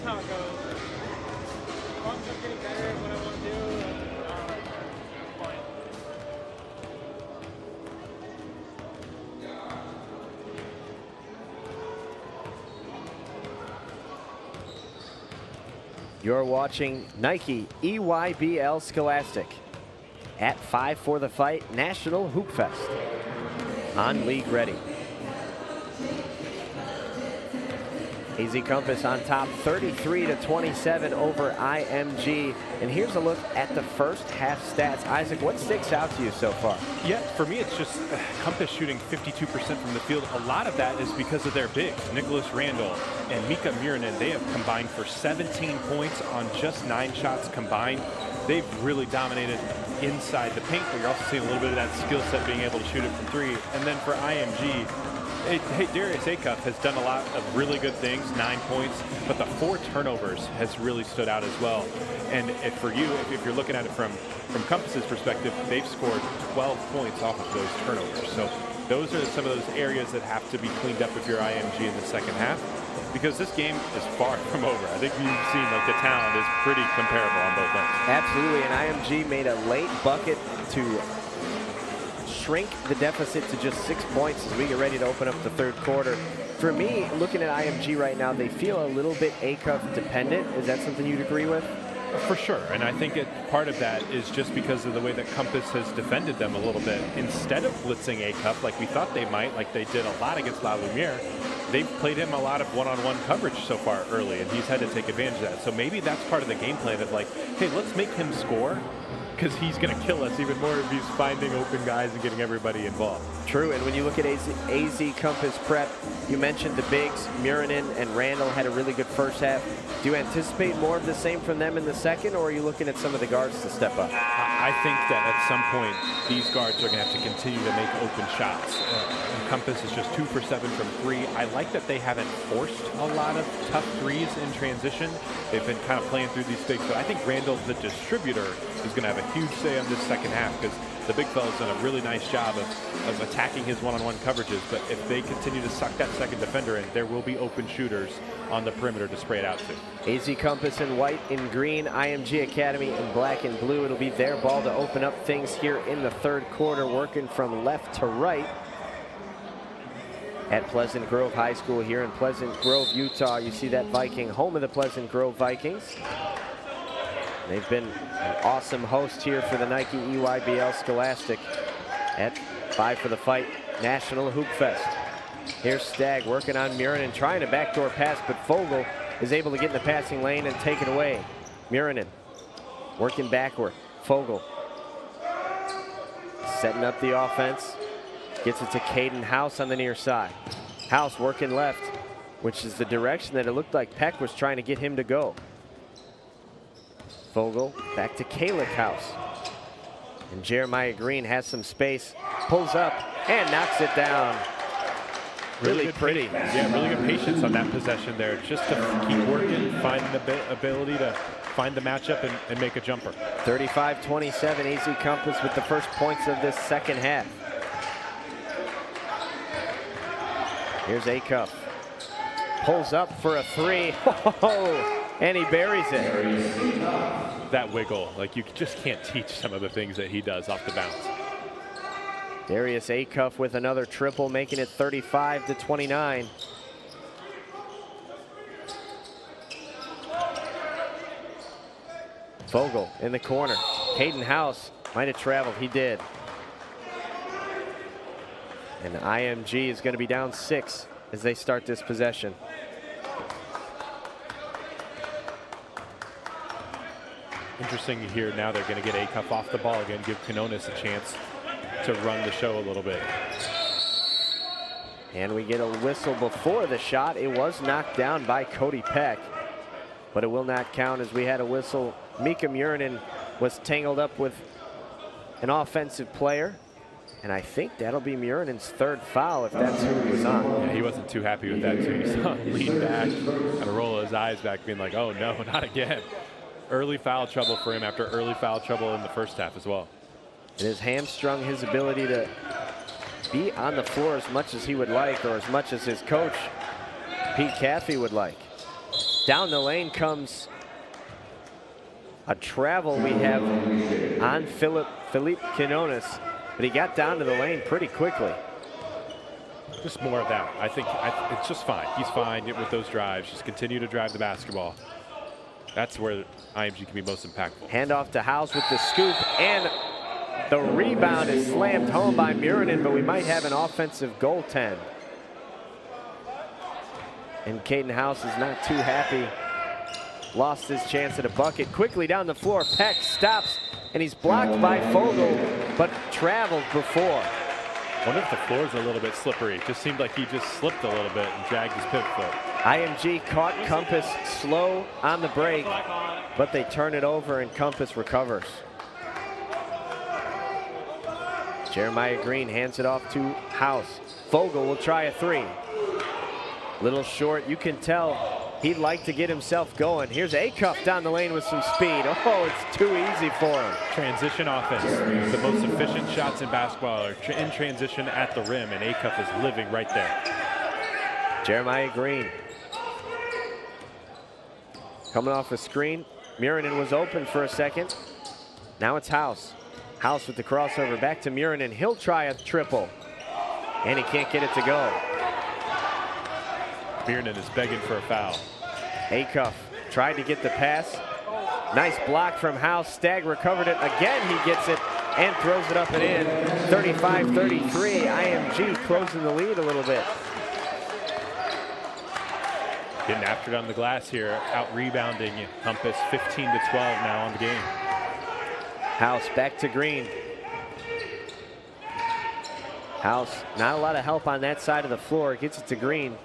how it goes. As long as I'm getting better at what I want to do, it's fine. You're watching Nike EYBL Scholastic at 5 for the Fight National Hoopfest on League Ready. AZ Compass on top 33-27 over IMG. And here's a look at the first half stats. Isaac, what sticks out to you so far? Yeah, for me, it's just Compass shooting 52% from the field. A lot of that is because of their bigs, Nicholas Randall and Mika Murinen. They have combined for 17 points on just 9 shots combined. They've really dominated inside the paint, but you're also seeing a little bit of that skill set being able to shoot it from 3. And then for IMG, hey, Darius Acuff has done a lot of really good things, 9 points, but the 4 turnovers has really stood out as well. And for you, if you're looking at it from Compass's perspective, they've scored 12 points off of those turnovers. So those are some of those areas that have to be cleaned up if you're IMG in the second half, because this game is far from over. I think you've seen like the talent is pretty comparable on both ends. Absolutely, and IMG made a late bucket to shrink the deficit to just 6 points as we get ready to open up the third quarter. For me, looking at IMG right now, they feel a little bit Acuff dependent. Is that something you'd agree with? For sure, and I think part of that is just because of the way that Compass has defended them a little bit. Instead of blitzing Acuff like we thought they might, like they did a lot against La Lumiere, they've played him a lot of one-on-one coverage so far early, and he's had to take advantage of that. So maybe that's part of the game plan of like, hey, let's make him score, because he's going to kill us even more if he's finding open guys and getting everybody involved. True, and when you look at AZ Compass prep, you mentioned the bigs, Murinen and Randall had a really good first half. Do you anticipate more of the same from them in the second, or are you looking at some of the guards to step up? I think that at some point, these guards are going to have to continue to make open shots. Compass is just 2 for 7 from 3. I like that they haven't forced a lot of tough threes in transition. They've been kind of playing through these bigs, but I think Randall, the distributor, is going to have a huge say on this second half, because the big fella's done a really nice job of attacking his one-on-one coverages. But if they continue to suck that second defender in, there will be open shooters on the perimeter to spray it out to. AZ Compass in white and green, IMG Academy in black and blue. It'll be their ball to open up things here in the third quarter, working from left to right at Pleasant Grove High School here in Pleasant Grove, Utah. You see that Viking, home of the Pleasant Grove Vikings. They've been an awesome host here for the Nike EYBL Scholastic at 5 for the Fight National Hoopfest. Here's Stagg working on Murinen, trying a backdoor pass, but Fogel is able to get in the passing lane and take it away. Murinen working backward. Fogel setting up the offense. Gets it to Caden House on the near side. House working left, which is the direction that it looked like Peck was trying to get him to go. Fogel back to Kalick House. And Jeremiah Green has some space, pulls up and knocks it down. Really pretty. Yeah, really good patience on that possession there. Just to keep working, find the ability to find the matchup and make a jumper. 35-27, AZ Compass with the first points of this second half. Here's Acuff. Pulls up for a 3. And he buries it. That wiggle, like you just can't teach some of the things that he does off the bounce. Darius Acuff with another triple, making it 35-29. Fogel in the corner. Caden House might have traveled. He did. And IMG is going to be down 6 as they start this possession. Interesting to hear now they're going to get Acuff off the ball again, give Canonis a chance to run the show a little bit. And we get a whistle before the shot. It was knocked down by Cody Peck, but it will not count as we had a whistle. Mika Murinen was tangled up with an offensive player, and I think that'll be Murinen's 3rd foul if that's who he was on. Yeah, he wasn't too happy with that too. You saw him lean back, kind of roll his eyes back, being like, oh no, not again. Early foul trouble for him after early foul trouble in the first half as well. It has hamstrung his ability to be on the floor as much as he would like, or as much as his coach, Pete Caffey, would like. Down the lane comes a travel we have on Philippe Quinones, but he got down to the lane pretty quickly. Just more of that. I think it's just fine. He's fine with those drives. Just continue to drive the basketball. That's where IMG can be most impactful. Handoff to House with the scoop, and the rebound is slammed home by Murinen, but we might have an offensive goaltend. And Caden House is not too happy. Lost his chance at a bucket. Quickly down the floor, Peck stops, and he's blocked by Fogel, but traveled before. I wonder if the floor is a little bit slippery. It just seemed like he just slipped a little bit and dragged his pivot foot. IMG caught Compass slow on the break, but they turn it over and Compass recovers. Jeremiah Green hands it off to House. Fogel will try a three. Little short, you can tell he'd like to get himself going. Here's Acuff down the lane with some speed. Oh, it's too easy for him. Transition offense. The most efficient shots in basketball are in transition at the rim, and Acuff is living right there. Jeremiah Green. Coming off a screen. Murinen was open for a second. Now it's House. House with the crossover back to Murinen. He'll try a triple, and he can't get it to go. Murinen is begging for a foul. Acuff tried to get the pass. Nice block from House. Stagg recovered it again. He gets it and throws it up and in. 35-33. IMG closing the lead a little bit. Getting after it on the glass here, out rebounding Compass. 15-12 now on the game. House back to Green. House, not a lot of help on that side of the floor. Gets it to Green.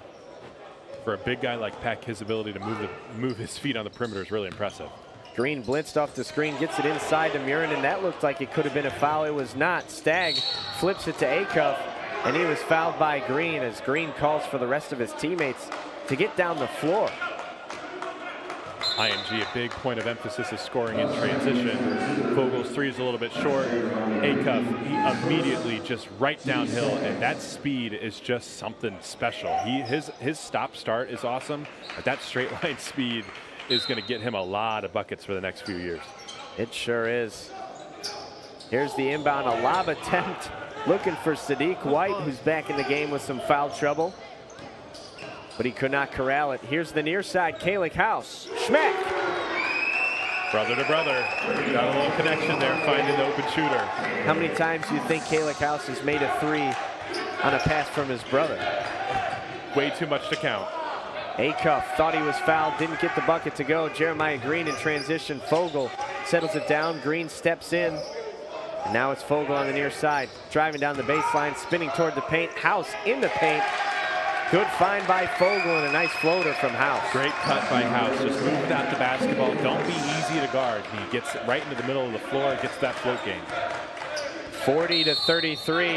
For a big guy like Peck, his ability to move his feet on the perimeter is really impressive. Green blitzed off the screen, gets it inside to Murinen. That looked like it could have been a foul. It was not. Stagg flips it to Acuff, and he was fouled by Green as Green calls for the rest of his teammates to get down the floor. IMG, a big point of emphasis is scoring in transition. Vogel's three is a little bit short. Acuff, he immediately just right downhill, and that speed is just something special. His stop-start is awesome, but that straight line speed is going to get him a lot of buckets for the next few years. It sure is. Here's the inbound, a lob attempt, looking for Sadiq White, who's back in the game with some foul trouble, but he could not corral it. Here's the near side, Kalik House. Schmeck! Brother to brother. Got a little connection there, finding the open shooter. How many times do you think Kalik House has made a three on a pass from his brother? Way too much to count. Acuff thought he was fouled, didn't get the bucket to go. Jeremiah Green in transition. Fogel settles it down. Green steps in. And now it's Fogel on the near side. Driving down the baseline, spinning toward the paint. House in the paint. Good find by Fogel and a nice floater from House. Great cut by House. Just move without the basketball. Don't be easy to guard. He gets right into the middle of the floor, gets that float game. 40-33.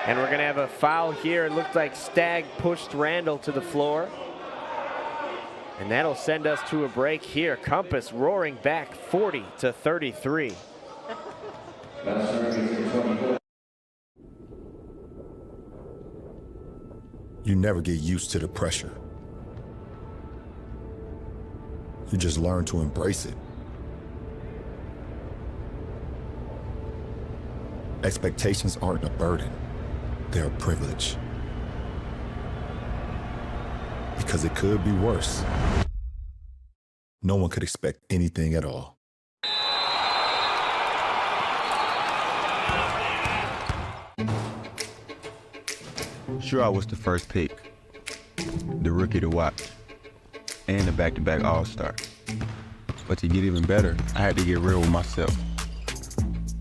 And we're going to have a foul here. It looked like Stagg pushed Randall to the floor. And that'll send us to a break here. Compass roaring back 40-33. You never get used to the pressure. You just learn to embrace it. Expectations aren't a burden, they're a privilege. Because it could be worse. No one could expect anything at all. Sure, I was the first pick, the rookie to watch, and the back-to-back All-Star. But to get even better, I had to get real with myself.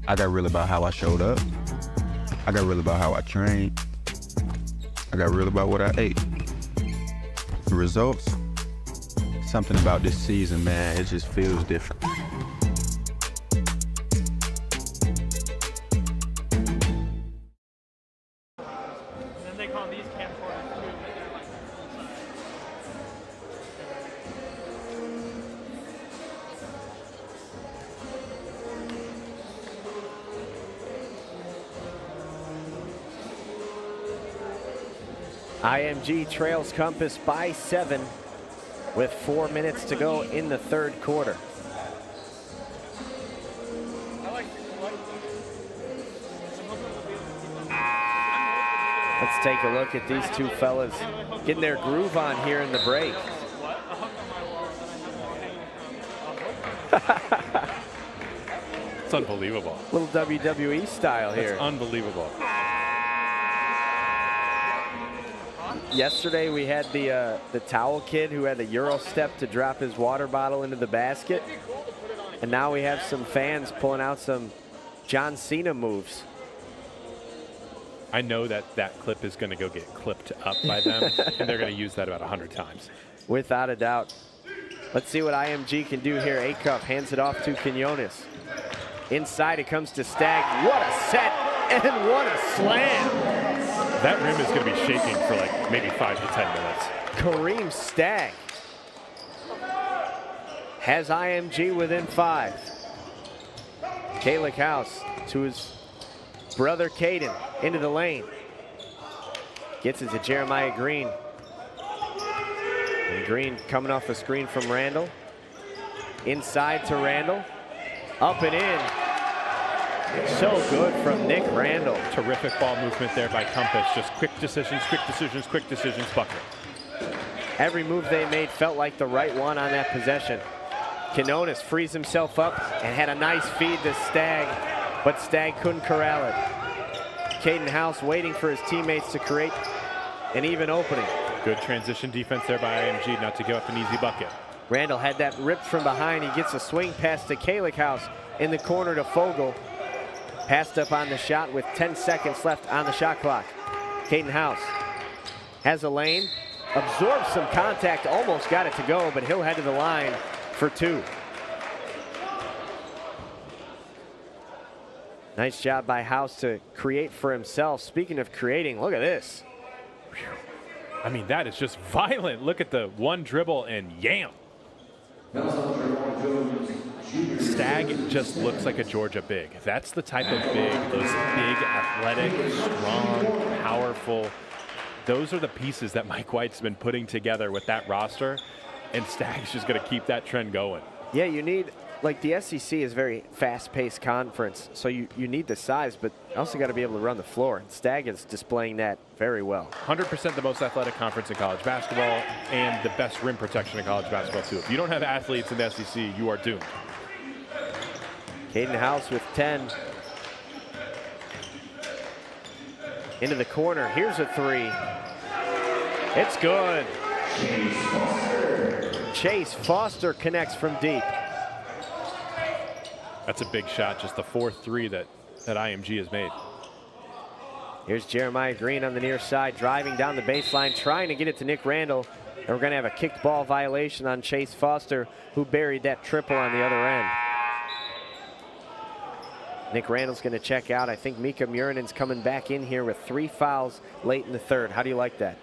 I got real about how I showed up. I got real about how I trained. I got real about what I ate. The results, something about this season, man, it just feels different. IMG trails Compass by 7. with 4 minutes to go in the third quarter. Let's take a look at these two fellas getting their groove on here in the break. It's unbelievable. Little WWE style here. It's unbelievable. Yesterday we had the towel kid who had a Euro step to drop his water bottle into the basket. And now we have some fans pulling out some John Cena moves. I know that that clip is going to go get clipped up by them, and they're going to use that about 100 times. Without a doubt. Let's see what IMG can do here. Acuff hands it off to Quinones. Inside it comes to Stagg. What a set and what a slam. That rim is going to be shaking for like maybe 5 to 10 minutes. Kareem Stagg has IMG within 5. Kalik House to his brother Caden into the lane. Gets it to Jeremiah Green. And Green coming off a screen from Randall. Inside to Randall. Up and in. So good from Nick Randall. Terrific ball movement there by Compass. Just quick decisions, bucket. Every move they made felt like the right one on that possession. Quinones frees himself up and had a nice feed to Stagg, but Stagg couldn't corral it. Caden House waiting for his teammates to create an even opening. Good transition defense there by IMG not to give up an easy bucket. Randall had that ripped from behind. He gets a swing pass to Kalik House in the corner to Fogel. Passed up on the shot with 10 seconds left on the shot clock. Caden House has a lane, absorbs some contact, almost got it to go, but he'll head to the line for 2. Nice job by House to create for himself. Speaking of creating, look at this. I mean, that is just violent. Look at the one dribble and yam. Stagg just looks like a Georgia big. That's the type of big, those big, athletic, strong, powerful. Those are the pieces that Mike White's been putting together with that roster, and Stagg's just going to keep that trend going. Yeah, you need, like the SEC is a very fast-paced conference, so you need the size, but also got to be able to run the floor. And Stagg is displaying that very well. 100% the most athletic conference in college basketball and the best rim protection in college basketball, too. If you don't have athletes in the SEC, you are doomed. Caden House with 10. Into the corner. Here's a 3. It's good. Chase Foster connects from deep. That's a big shot, just the 4th-3 that IMG has made. Here's Jeremiah Green on the near side, driving down the baseline, trying to get it to Nick Randall. And we're going to have a kicked ball violation on Chase Foster, who buried that triple on the other end. Nick Randall's going to check out. I think Mika Murinen's coming back in here with 3 fouls late in the third. How do you like that?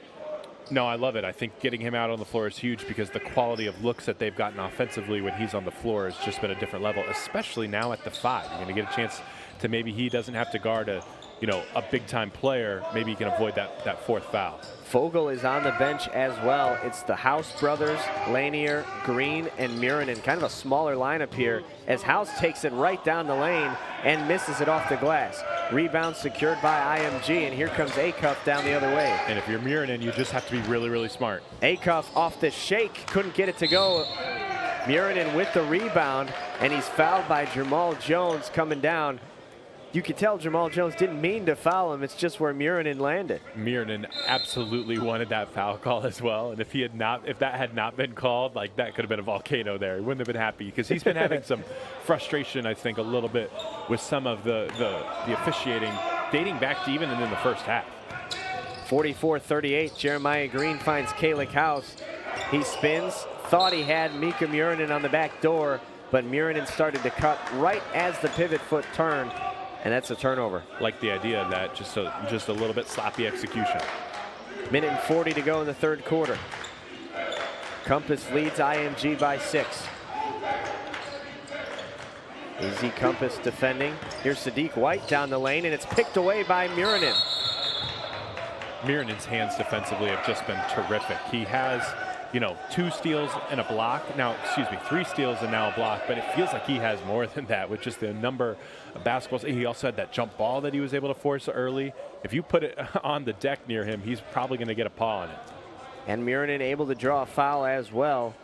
No, I love it. I think getting him out on the floor is huge because the quality of looks that they've gotten offensively when he's on the floor has just been a different level, especially now at the 5. You're going to get a chance to maybe he doesn't have to guard a big-time player. Maybe he can avoid that 4th foul. Fogel is on the bench as well. It's the House brothers, Lanier, Green, and Murinen. Kind of a smaller lineup here as House takes it right down the lane and misses it off the glass. Rebound secured by IMG, and here comes Acuff down the other way. And if you're Murinen, you just have to be really, really smart. Acuff off the shake, couldn't get it to go. Murinen with the rebound, and he's fouled by Jamal Jones coming down. You could tell Jamal Jones didn't mean to foul him. It's just where Murinen landed. Murinen absolutely wanted that foul call as well. And if that had not been called, like that could have been a volcano there. He wouldn't have been happy because he's been having some frustration, I think, a little bit with some of the officiating dating back to even in the first half. 44-38, Jeremiah Green finds Kalik House. He spins, thought he had Mika Murinen on the back door, but Murinen started to cut right as the pivot foot turned. And that's a turnover. Like the idea of that, just a little bit sloppy execution. Minute and 40 to go in the third quarter. Compass leads IMG by 6. Easy Compass defending. Here's Sadiq White down the lane, and it's picked away by Murinen. Murinen's hands defensively have just been terrific. He has you know, 2 steals and a block. Now, excuse me, 3 steals and now a block, but it feels like he has more than that with just the number of basketballs. He also had that jump ball that he was able to force early. If you put it on the deck near him, he's probably going to get a paw on it. And Muranen able to draw a foul as well.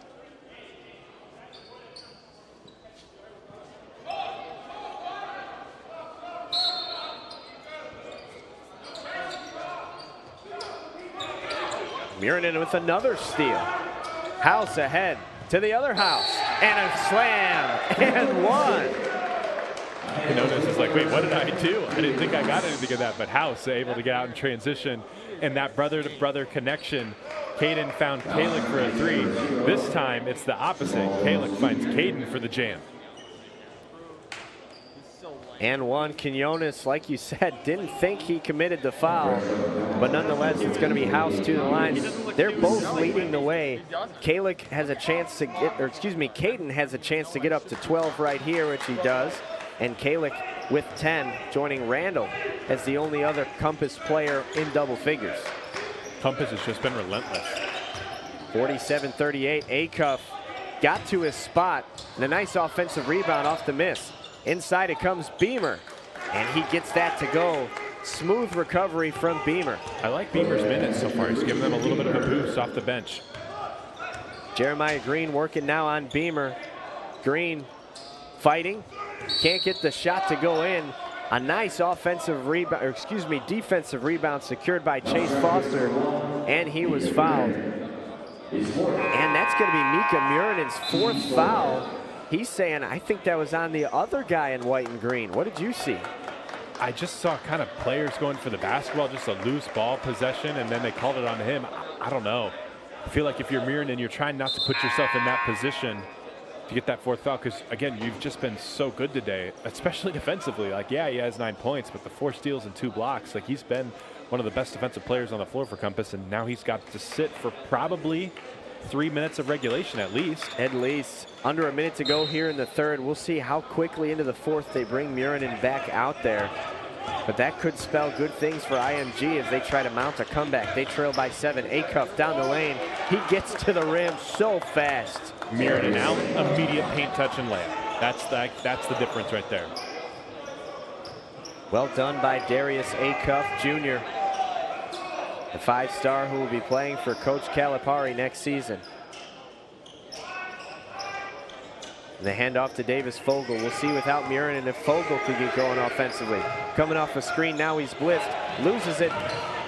Muranen with another steal. House ahead to the other House. And a slam and one. Notice is like, wait, what did I do? I didn't think I got anything of that. But House able to get out in transition. And that brother-to-brother connection. Caden found Kalick for a 3. This time it's the opposite. Kalick finds Caden for the jam. And one. Quinones, like you said, didn't think he committed the foul, but nonetheless, it's going to be House to the line. They're both leading the way. Kalick has a chance to get, or excuse me, Caden has a chance to get up to 12 right here, which he does. And Kalick with 10, joining Randall as the only other Compass player in double figures. Compass has just been relentless. 47-38, Acuff got to his spot, and a nice offensive rebound off the miss. Inside it comes Beamer, and he gets that to go. Smooth recovery from Beamer. I like Beamer's minutes so far. He's giving them a little bit of a boost off the bench. Jeremiah Green working now on Beamer. Green fighting, can't get the shot to go in. A nice offensive rebound, or excuse me, defensive rebound secured by Chase Foster, and he was fouled. And that's going to be Mika Murinen's 4th foul. He's saying, I think that was on the other guy in white and green. What did you see? I just saw kind of players going for the basketball, just a loose ball possession, and then they called it on him. I don't know. I feel like if you're Muranen, you're trying not to put yourself in that position to get that 4th foul, because, again, you've just been so good today, especially defensively. Like, yeah, he has 9 points, but the 4 steals and 2 blocks, like, he's been one of the best defensive players on the floor for Compass, and now he's got to sit for probably 3 minutes of regulation at least. At least. Under a minute to go here in the 3rd. We'll see how quickly into the 4th they bring Muranen back out there. But that could spell good things for IMG as they try to mount a comeback. They trail by 7. Acuff down the lane. He gets to the rim so fast. Muranen out, immediate paint touch and layup. That's the difference right there. Well done by Darius Acuff Jr., the 5-star who will be playing for Coach Calipari next season. And the handoff to Davis Fogel. We'll see without Muranen if Fogel could get going offensively. Coming off a screen, now he's blitzed, loses it,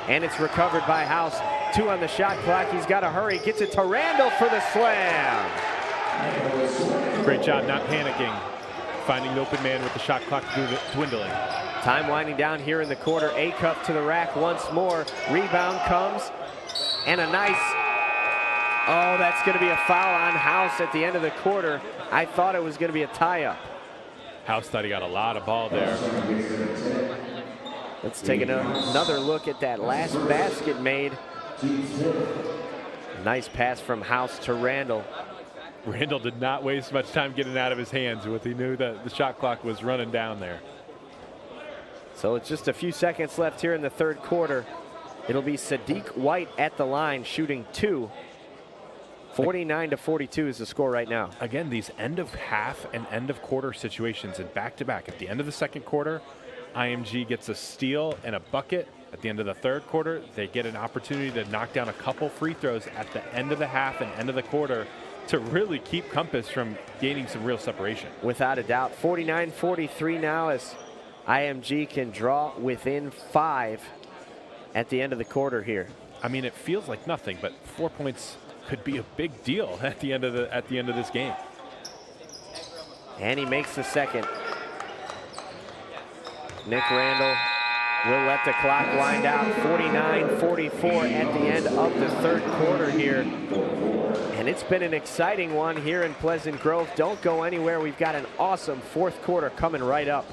and it's recovered by House. 2 on the shot clock, he's got to hurry, gets it to Randall for the slam. Great job not panicking, finding the open man with the shot clock dwindling. Time winding down here in the quarter. Acuff to the rack once more. Rebound comes, and a nice, oh, that's going to be a foul on House at the end of the quarter. I thought it was going to be a tie-up. House thought he got a lot of ball there. Let's take another look at that last basket made. Nice pass from House to Randall. Randall did not waste much time getting out of his hands with he knew that the shot clock was running down there. So it's just a few seconds left here in the 3rd quarter. It'll be Sadiq White at the line shooting 2. 49-42 is the score right now. Again, these end of half and end of quarter situations in back-to-back. At the end of the 2nd quarter, IMG gets a steal and a bucket. At the end of the 3rd quarter, they get an opportunity to knock down a couple free throws at the end of the half and end of the quarter to really keep Compass from gaining some real separation. Without a doubt. 49-43 now as IMG can draw within 5 at the end of the quarter here. I mean, it feels like nothing, but 4 points could be a big deal at the end of this game. And he makes the 2nd. Nick Randall will let the clock wind out. 49-44 at the end of the 3rd quarter here. And it's been an exciting one here in Pleasant Grove. Don't go anywhere. We've got an awesome 4th quarter coming right up.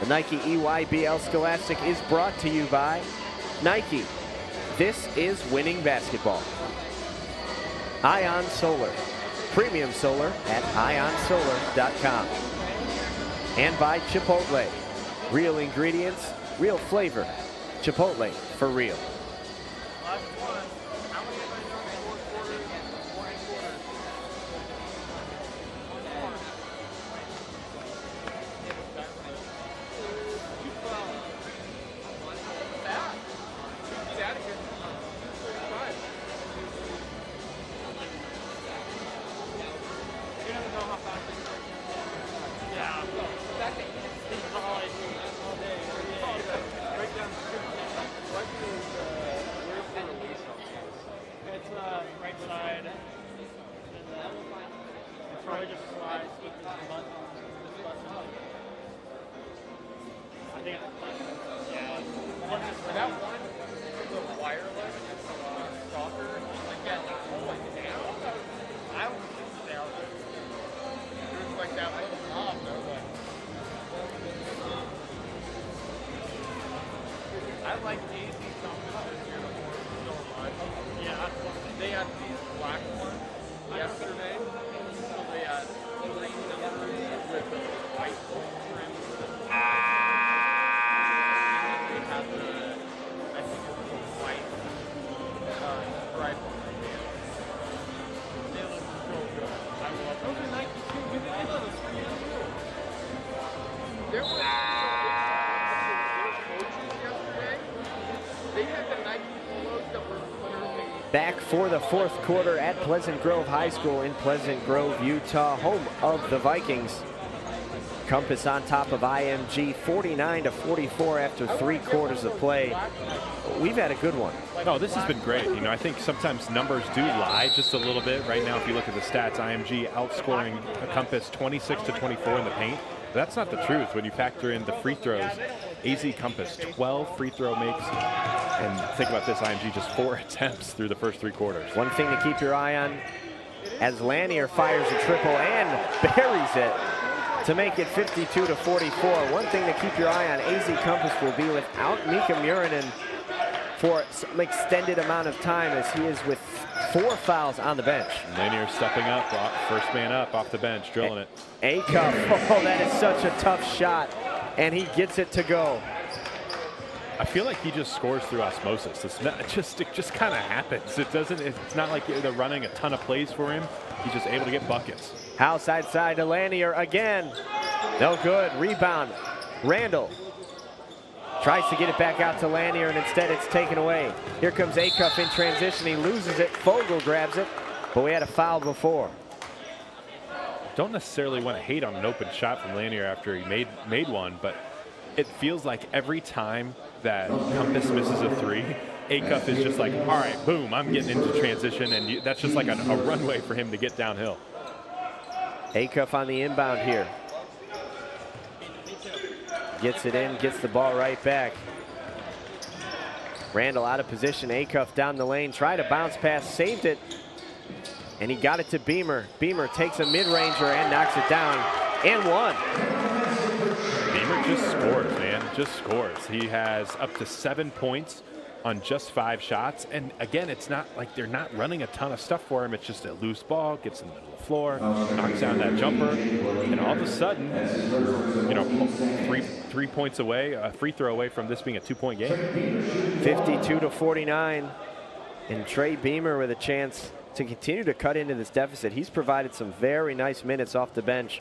The Nike EYBL Scholastic is brought to you by Nike. This is winning basketball. Ion Solar. Premium solar at ionsolar.com. And by Chipotle. Real ingredients, real flavor. Chipotle for real. Right side. It's probably just slides with this button. I think yeah. That one, the wireless, soccer, like that, like going down. I don't think it's down. There's like that little knob, though. I like AZ something here before so much. Yeah, they had these black ones yesterday. So they had green numbers with the white trim. And they had the, I think it was the white stripe on the tail. They look so good. I love those. Those are Nike too. We did those 3 years ago. There was they had the Nike polos that were literally Back for the fourth quarter at Pleasant Grove High School in Pleasant Grove, Utah, home of the Vikings. Compass on top of IMG 49-44 after 3 quarters of play. We've had a good one. No, this has been great. You know, I think sometimes numbers do lie just a little bit. Right now, if you look at the stats, IMG outscoring Compass 26-24 in the paint. But that's not the truth when you factor in the free throws. AZ Compass 12 free throw makes, and think about this, IMG just 4 attempts through the first 3 quarters. One thing to keep your eye on as Lanier fires a triple and buries it to make it 52-44. One thing to keep your eye on, AZ Compass will be without Mika Murinen for some extended amount of time as he is with 4 fouls on the bench. Lanier stepping up, first man up off the bench, drilling it. Acuff, oh, that is such a tough shot, and he gets it to go. I feel like he just scores through osmosis. It just kind of happens. It's not like they're running a ton of plays for him. He's just able to get buckets. House outside to Lanier again. No good. Rebound. Randall tries to get it back out to Lanier, and instead it's taken away. Here comes Acuff in transition. He loses it. Fogle grabs it, but we had a foul before. Don't necessarily want to hate on an open shot from Lanier after he made one, but it feels like every time that Compass misses a 3, Acuff is just like, all right, boom, I'm getting into transition, and that's just like a runway for him to get downhill. Acuff on the inbound here. Gets it in, gets the ball right back. Randall out of position, Acuff down the lane, tried a bounce pass, saved it, and he got it to Beamer. Beamer takes a mid-ranger and knocks it down, and one. Beamer just scores, man, just scores. He has up to 7 points on just 5 shots, and again, it's not like they're not running a ton of stuff for him. It's just a loose ball, gets in the middle of the floor, knocks down that jumper, and all of a sudden, you know, three points away, a free throw away from this being a 2-point game. 52-49, and Trey Beamer with a chance to continue to cut into this deficit. He's provided some very nice minutes off the bench.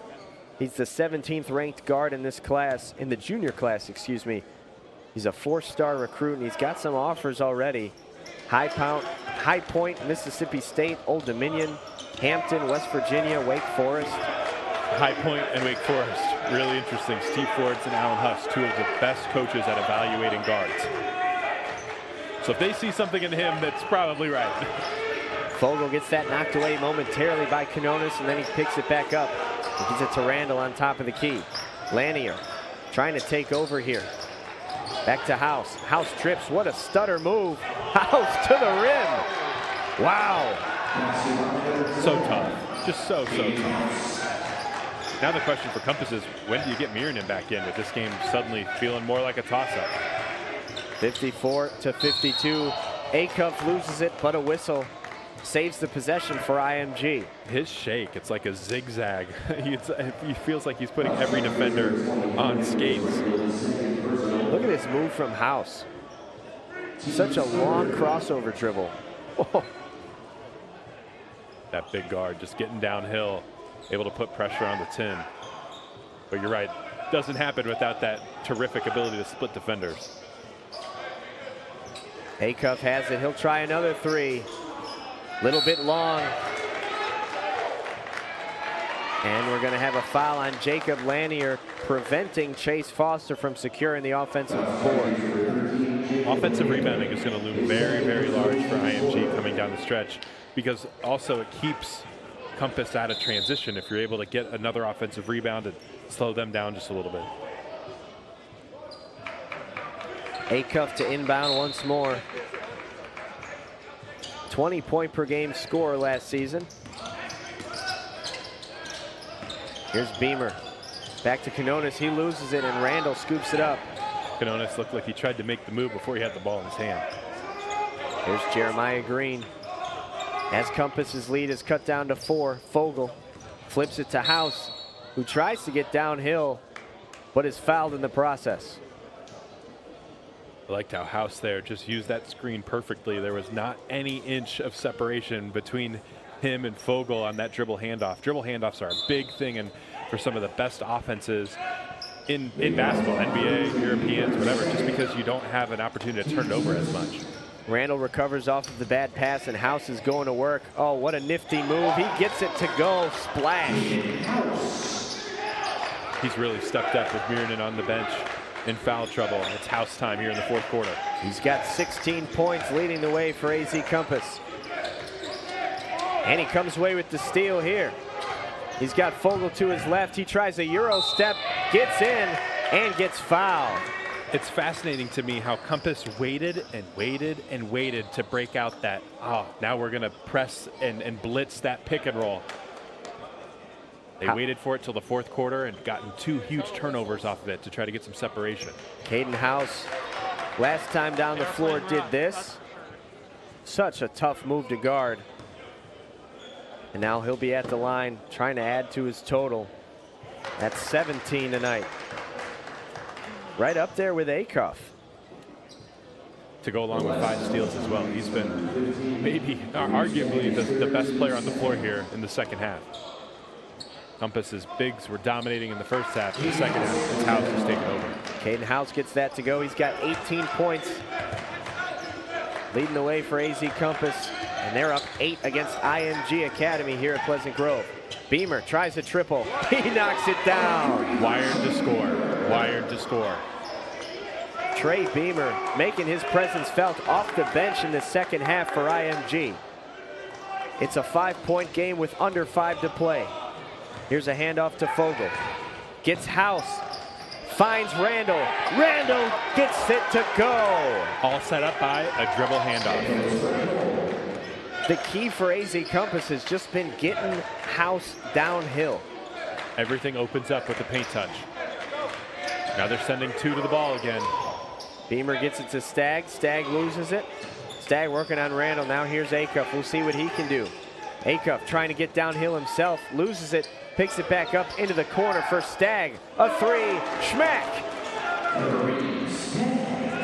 He's the 17th ranked guard in this class, in the junior class, excuse me. He's a 4-star recruit, and he's got some offers already. High Point, Mississippi State, Old Dominion, Hampton, West Virginia, Wake Forest. High Point and Wake Forest, really interesting. Steve Forbes and Alan Huss, 2 of the best coaches at evaluating guards. So if they see something in him, that's probably right. Fogle gets that knocked away momentarily by Quinones, and then he picks it back up. He gives it to Randall on top of the key. Lanier trying to take over here. Back to House. House trips. What a stutter move. House to the rim. Wow. So tough. Just so tough. Now the question for Compass is, when do you get Murinen back in with this game suddenly feeling more like a toss-up? 54-52. Acuff loses it, but a whistle saves the possession for IMG. His shake, it's like a zigzag. He feels like he's putting every defender on skates. Look at this move from House. Such a long crossover dribble. Oh. That big guard just getting downhill, able to put pressure on the tin. But you're right, doesn't happen without that terrific ability to split defenders. Acuff has it. He'll try another three. Little bit long. And we're going to have a foul on Jacob Lanier, preventing Chase Foster from securing the offensive board. Offensive rebounding is going to loom very, very large for IMG coming down the stretch, because also it keeps Compass out of transition if you're able to get another offensive rebound and slow them down just a little bit. Acuff to inbound once more. 20-point per game scorer last season. Here's Beamer. Back to Canonis. He loses it, and Randall scoops it up. Canonis looked like he tried to make the move before he had the ball in his hand. Here's Jeremiah Green. As Compass's lead is cut down to 4, Fogel flips it to House, who tries to get downhill, but is fouled in the process. I liked how House there just used that screen perfectly. There was not any inch of separation between him and Fogel on that dribble handoff. Dribble handoffs are a big thing, and for some of the best offenses in basketball, NBA, Europeans, whatever, just because you don't have an opportunity to turn it over as much. Randall recovers off of the bad pass, and House is going to work. Oh, what a nifty move. He gets it to go. Splash. He's really stepped up with Mirren on the bench in foul trouble. It's House time here in the fourth quarter. He's got 16 points, leading the way for AZ Compass. And he comes away with the steal here. He's got Fogel to his left. He tries a Euro step, gets in, and gets fouled. It's fascinating to me how Compass waited and waited and waited to break out that, now we're going to press and blitz that pick and roll. They waited for it till the fourth quarter and gotten 2 huge turnovers off of it to try to get some separation. Caden House, last time down the floor, did this. Such a tough move to guard. And now he'll be at the line trying to add to his total. That's 17 tonight. Right up there with Acuff. To go along with 5 steals as well. He's been maybe, arguably, the best player on the floor here in the second half. Compass's bigs were dominating in the first half. In the second half, it's House who's taking over. Caden House gets that to go. He's got 18 points. Leading the way for AZ Compass. And they're up 8 against IMG Academy here at Pleasant Grove. Beamer tries a triple. He knocks it down. Wired to score. Wired to score. Trey Beamer making his presence felt off the bench in the second half for IMG. It's a 5-point game with under 5 to play. Here's a handoff to Fogel. Gets House. Finds Randall. Randall gets it to go. All set up by a dribble handoff. The key for AZ Compass has just been getting House downhill. Everything opens up with the paint touch. Now they're sending 2 to the ball again. Beamer gets it to Stagg. Stagg loses it. Stagg working on Randall. Now here's Acuff. We'll see what he can do. Acuff trying to get downhill himself. Loses it. Picks it back up into the corner for Stagg. A 3. Schmack.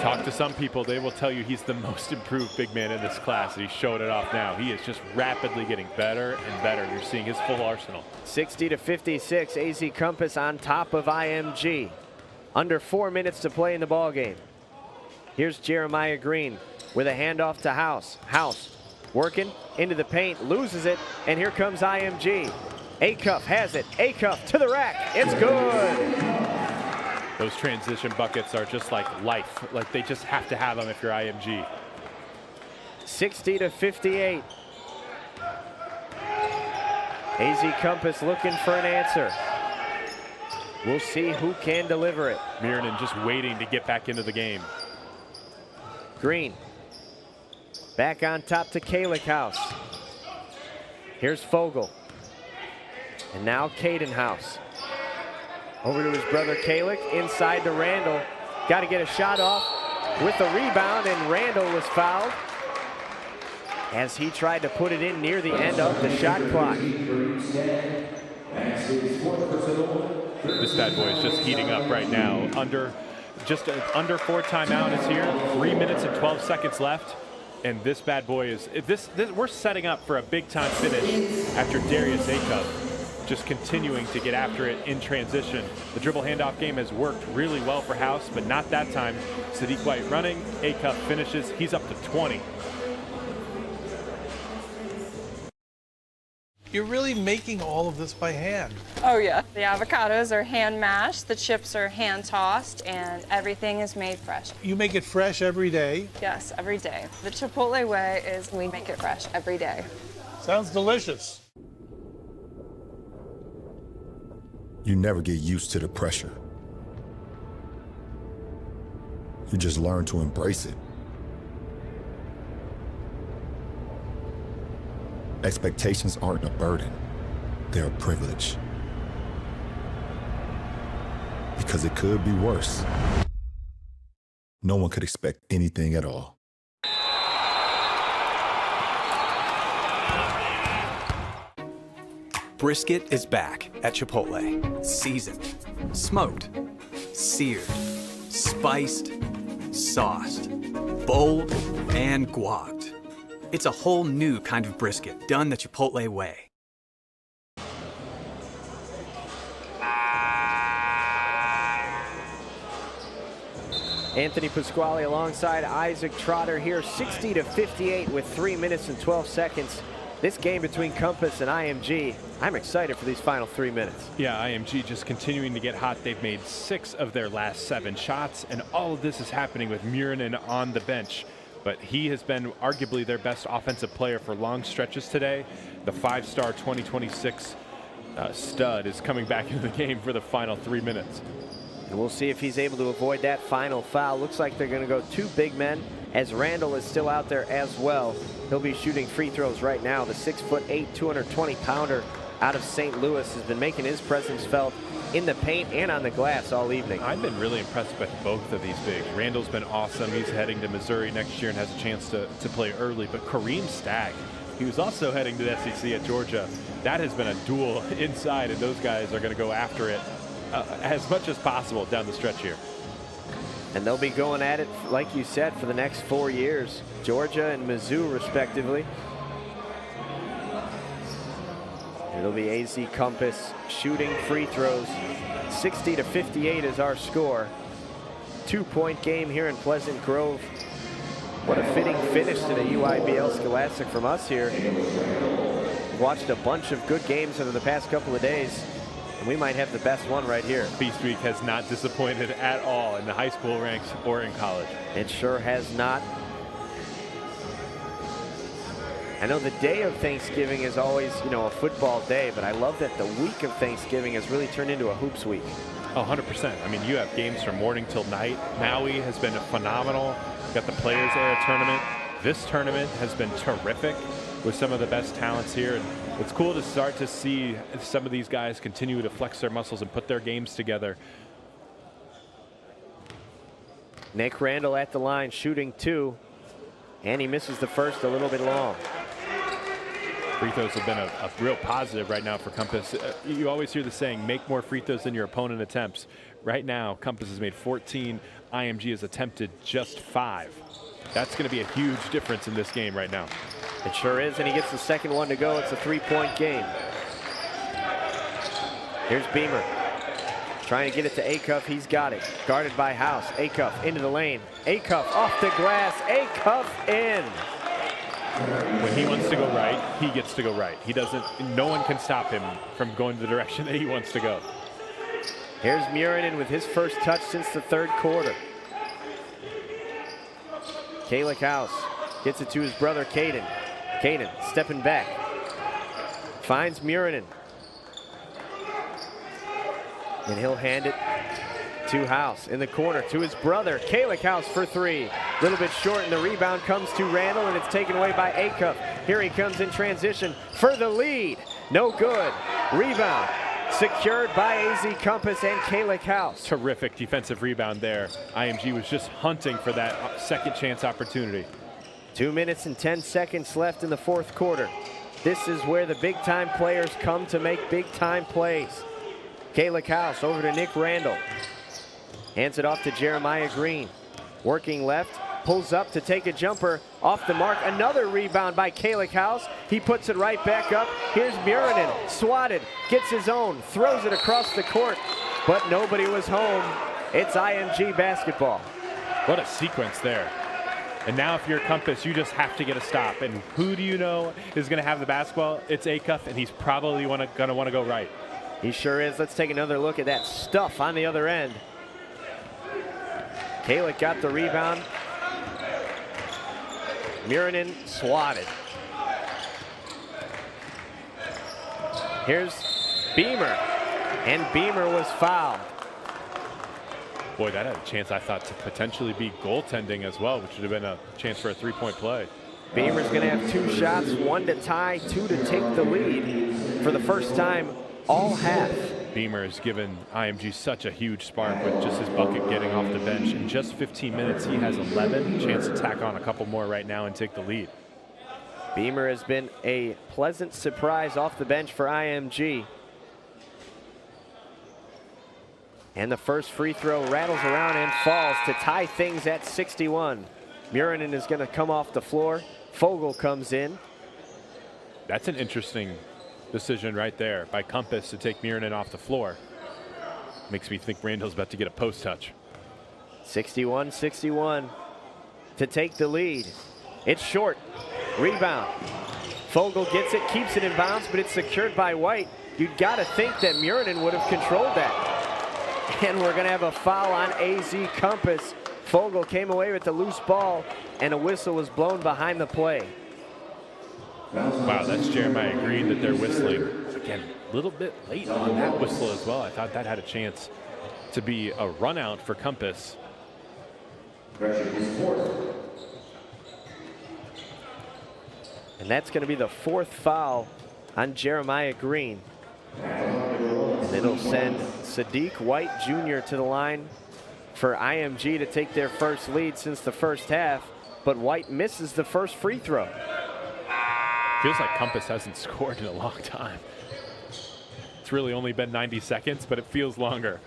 Talk to some people, they will tell you he's the most improved big man in this class, and he's showing it off now. He is just rapidly getting better and better. You're seeing his full arsenal. 60-56, AZ Compass on top of IMG. Under 4 minutes to play in the ball game. Here's Jeremiah Green with a handoff to House. House working into the paint, loses it, and here comes IMG. Acuff has it. Acuff to the rack. It's good. Those transition buckets are just like life. Like they just have to have them if you're IMG. 60-58. AZ Compass looking for an answer. We'll see who can deliver it. Mirren just waiting to get back into the game. Green. Back on top to Kalick House. Here's Fogel. And now Caden House. Over to his brother Kalick, inside to Randall. Got to get a shot off with the rebound, and Randall was fouled as he tried to put it in near the end of the shot clock. This bad boy is just heating up right now. Under Just under 4 timeout is here. 3 minutes and 12 seconds left. And this bad boy is, we're setting up for a big time finish after Darius Acuff just continuing to get after it in transition. The dribble handoff game has worked really well for House, but not that time. Sadiq White running, Acuff finishes, he's up to 20. You're really making all of this by hand. Oh yeah. The avocados are hand mashed, the chips are hand tossed, and everything is made fresh. You make it fresh every day. Yes, every day. The Chipotle way is we make it fresh every day. Sounds delicious. You never get used to the pressure. You just learn to embrace it. Expectations aren't a burden, they're a privilege. Because it could be worse. No one could expect anything at all. Brisket is back at Chipotle. Seasoned, smoked, seared, spiced, sauced, bold, and guacced. It's a whole new kind of brisket done the Chipotle way. Anthony Pasquale alongside Isaac Trotter here, 60-58 with 3 minutes and 12 seconds. This game between Compass and IMG, I'm excited for these final 3 minutes. Yeah, IMG just continuing to get hot. They've made 6 of their last 7 shots, and all of this is happening with Murinen on the bench. But he has been arguably their best offensive player for long stretches today. The 5-star 2026 stud is coming back into the game for the final 3 minutes. And we'll see if he's able to avoid that final foul. Looks like they're going to go 2 big men, as Randall is still out there as well. He'll be shooting free throws right now. The 6'8", 220-pounder out of St. Louis has been making his presence felt in the paint and on the glass all evening. I've been really impressed with both of these bigs. Randall's been awesome. He's heading to Missouri next year and has a chance to play early. But Kareem Stagg, he was also heading to the SEC at Georgia. That has been a duel inside, and those guys are going to go after it as much as possible down the stretch here. And they'll be going at it, like you said, for the next 4 years. Georgia and Mizzou, respectively. It'll be AZ Compass shooting free throws. 60-58 is our score. 2-point game here in Pleasant Grove. What a fitting finish to the EYBL Scholastic from us here. Watched a bunch of good games over the past couple of days, and we might have the best one right here. Feast Week has not disappointed at all in the high school ranks or in college. It sure has not. I know the day of Thanksgiving is always, you know, a football day, but I love that the week of Thanksgiving has really turned into a hoops week. Oh, 100%. I mean, you have games from morning till night. Maui has been phenomenal. You've got the Players Era tournament. This tournament has been terrific with some of the best talents here. And it's cool to start to see some of these guys continue to flex their muscles and put their games together. Nick Randall at the line shooting 2, and he misses the first a little bit long. Free throws have been a real positive right now for Compass. You always hear the saying, make more free throws than your opponent attempts. Right now, Compass has made 14. IMG has attempted just 5. That's going to be a huge difference in this game right now. It sure is, and he gets the second one to go. It's a 3-point game. Here's Beamer. Trying to get it to Acuff. He's got it. Guarded by House. Acuff into the lane. Acuff off the glass. Acuff in. When he wants to go right, he gets to go right. He doesn't, no one can stop him from going the direction that he wants to go. Here's Murinen with his first touch since the 3rd quarter. Kalik House gets it to his brother, Caden. Caden stepping back. Finds Murinen. And he'll hand it to House in the corner to his brother, Kalik House for 3. A little bit short, and the rebound comes to Randall, and it's taken away by Acuff. Here he comes in transition for the lead. No good. Rebound secured by AZ Compass and Kalik House. Terrific defensive rebound there. IMG was just hunting for that second chance opportunity. 2 minutes and 10 seconds left in the 4th quarter. This is where the big-time players come to make big-time plays. Kalik House over to Nick Randall. Hands it off to Jeremiah Green. Working left, pulls up to take a jumper off the mark. Another rebound by Kalik House. He puts it right back up. Here's Murinen, swatted, gets his own, throws it across the court, but nobody was home. It's IMG basketball. What a sequence there. And now if you're Compass, you just have to get a stop. And who do you know is going to have the basketball? It's Acuff, and he's probably going to want to go right. He sure is. Let's take another look at that stuff on the other end. Kalik got the rebound. Murinen swatted. Here's Beamer, and Beamer was fouled. Boy, that had a chance, I thought, to potentially be goaltending as well, which would have been a chance for a three-point play. Beamer's going to have 2 shots, 1 to tie, 2 to take the lead for the first time all half. Beamer has given IMG such a huge spark with just his bucket getting off the bench. In just 15 minutes, he has 11. Chance to tack on a couple more right now and take the lead. Beamer has been a pleasant surprise off the bench for IMG. And the first free throw rattles around and falls to tie things at 61. Murinen is going to come off the floor. Fogel comes in. That's an interesting decision right there by Compass to take Murinen off the floor. Makes me think Randall's about to get a post touch. 61-61 to take the lead. It's short. Rebound. Fogel gets it, keeps it in bounds, but it's secured by White. You'd got to think that Murinen would have controlled that. And we're going to have a foul on AZ Compass. Fogel came away with the loose ball, and a whistle was blown behind the play. Wow, that's Jeremiah Green that they're whistling. Again, a little bit late on that whistle as well. I thought that had a chance to be a run out for Compass. And that's going to be the 4th foul on Jeremiah Green. And it'll send Sadiq White Jr. to the line for IMG to take their first lead since the first half, but White misses the first free throw. Feels like Compass hasn't scored in a long time. It's really only been 90 seconds, but it feels longer.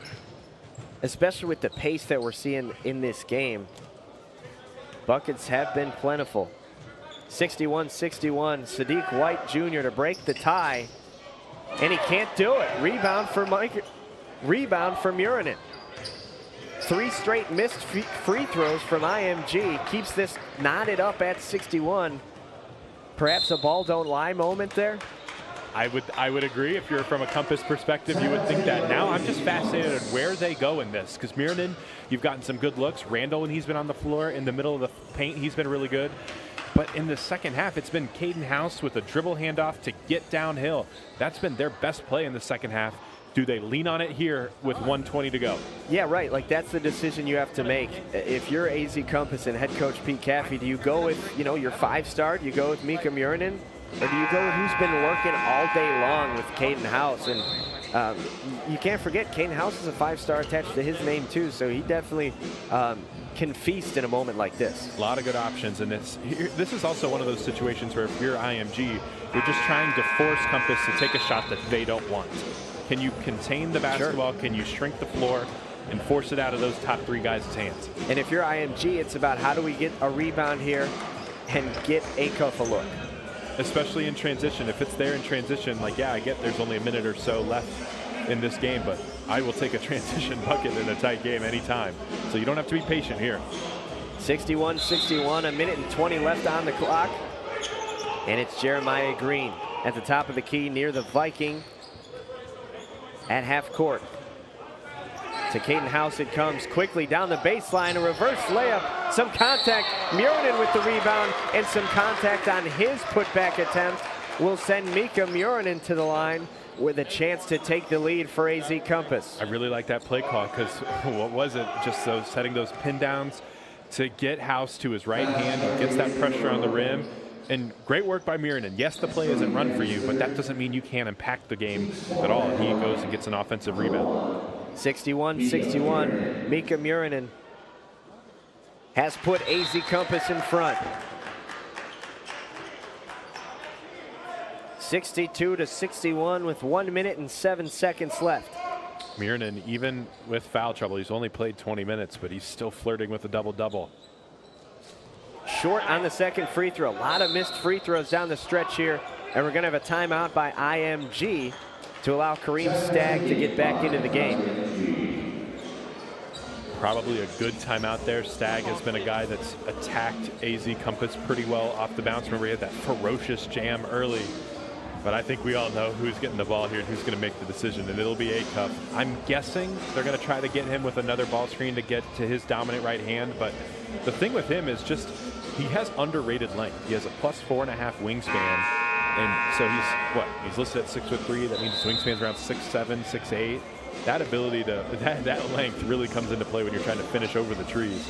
Especially with the pace that we're seeing in this game. Buckets have been plentiful. 61-61, Sadiq White Jr. to break the tie, and he can't do it. Rebound for Murinen. 3 straight missed free throws from IMG. Keeps this knotted up at 61. Perhaps a ball don't lie moment there. I would agree. If you're from a Compass perspective, you would think that. Now I'm just fascinated at where they go in this, because Murinen, you've gotten some good looks. Randall, when he's been on the floor in the middle of the paint, he's been really good. But in the second half, it's been Caden House with a dribble handoff to get downhill. That's been their best play in the second half. Do they lean on it here with 1:20 to go? Yeah, right. Like, that's the decision you have to make. If you're AZ Compass and head coach Pete Caffey, do you go with, your 5-star? Do you go with Mika Murinen? Or do you go with who's been working all day long with Caden House? And you can't forget, Caden House is a 5-star attached to his name too, so he definitely can feast in a moment like this. A lot of good options in this. This is also one of those situations where if you're IMG, you're just trying to force Compass to take a shot that they don't want. Can you contain the basketball? Sure. Can you shrink the floor and force it out of those top 3 guys' hands? And if you're IMG, it's about how do we get a rebound here and get Acuff a look. Especially in transition. If it's there in transition, like, yeah, I get there's only a minute or so left in this game, but I will take a transition bucket in a tight game anytime. So you don't have to be patient here. 61-61, a minute and 20 left on the clock. And it's Jeremiah Green at the top of the key near the Viking at half court. To Caden House it comes quickly down the baseline, a reverse layup, some contact, Murinen with the rebound, and some contact on his putback attempt will send Mika Murinen to the line with a chance to take the lead for AZ Compass. I really like that play call, because what was it? Just setting those pin downs to get House to his right hand. He gets that pressure on the rim. And great work by Murinen. Yes, the play isn't run for you, but that doesn't mean you can't impact the game at all. And he goes and gets an offensive rebound. 61-61, Mika Murinen has put AZ Compass in front. 62-61 with 1 minute and 7 seconds left. Miernan, even with foul trouble, he's only played 20 minutes, but he's still flirting with a double-double. Short on the second free throw. A lot of missed free throws down the stretch here. And we're going to have a timeout by IMG to allow Kareem Stagg to get back into the game. Probably a good timeout there. Stagg has been a guy that's attacked AZ Compass pretty well off the bounce. Remember, he had that ferocious jam early. But I think we all know who's getting the ball here and who's going to make the decision, and it'll be Acuff. I'm guessing they're going to try to get him with another ball screen to get to his dominant right hand. But the thing with him is just he has underrated length. He has a +4.5 wingspan. And so he's listed at 6'3". That means his wingspan's around 6'7", 6'8". That ability to, that length really comes into play when you're trying to finish over the trees.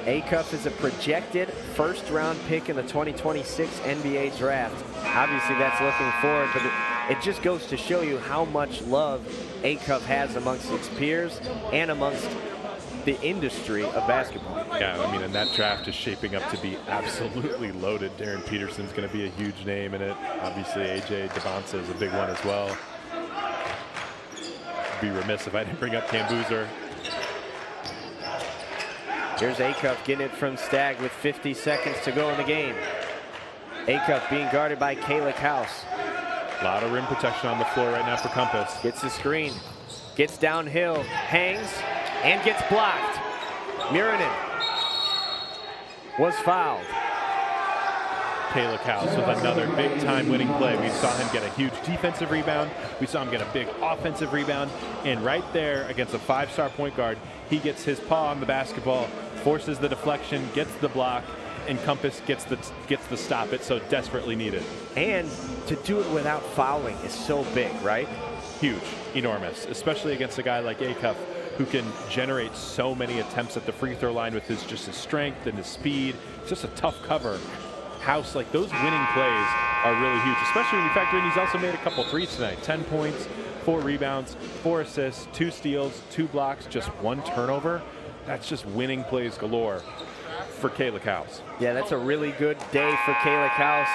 Acuff is a projected first-round pick in the 2026 NBA draft. Obviously, that's looking forward, but it just goes to show you how much love Acuff has amongst his peers and amongst the industry of basketball. Yeah, I mean, and that draft is shaping up to be absolutely loaded. Darren Peterson's going to be a huge name in it. Obviously, AJ DeBonsa is a big one as well. I'd be remiss if I didn't bring up Cam Boozer. Here's Acuff getting it from Stagg with 50 seconds to go in the game. Acuff being guarded by Kalik House. A lot of rim protection on the floor right now for Compass. Gets the screen, gets downhill, hangs, and gets blocked. Muranen was fouled. Kalik House with another big-time winning play. We saw him get a huge defensive rebound. We saw him get a big offensive rebound. And right there against a 5-star point guard, he gets his paw on the basketball, forces the deflection, gets the block, and Compass gets the stop it so desperately needed. And to do it without fouling is so big, right? Huge, enormous, especially against a guy like Acuff, who can generate so many attempts at the free throw line with his strength and his speed. It's just a tough cover. House, like those winning plays are really huge, especially when you factor in he's also made a couple threes tonight. 10 points, 4 rebounds, 4 assists, 2 steals, 2 blocks, just 1 turnover. That's just winning plays galore for Kalik House. Yeah, that's a really good day for Kalik House,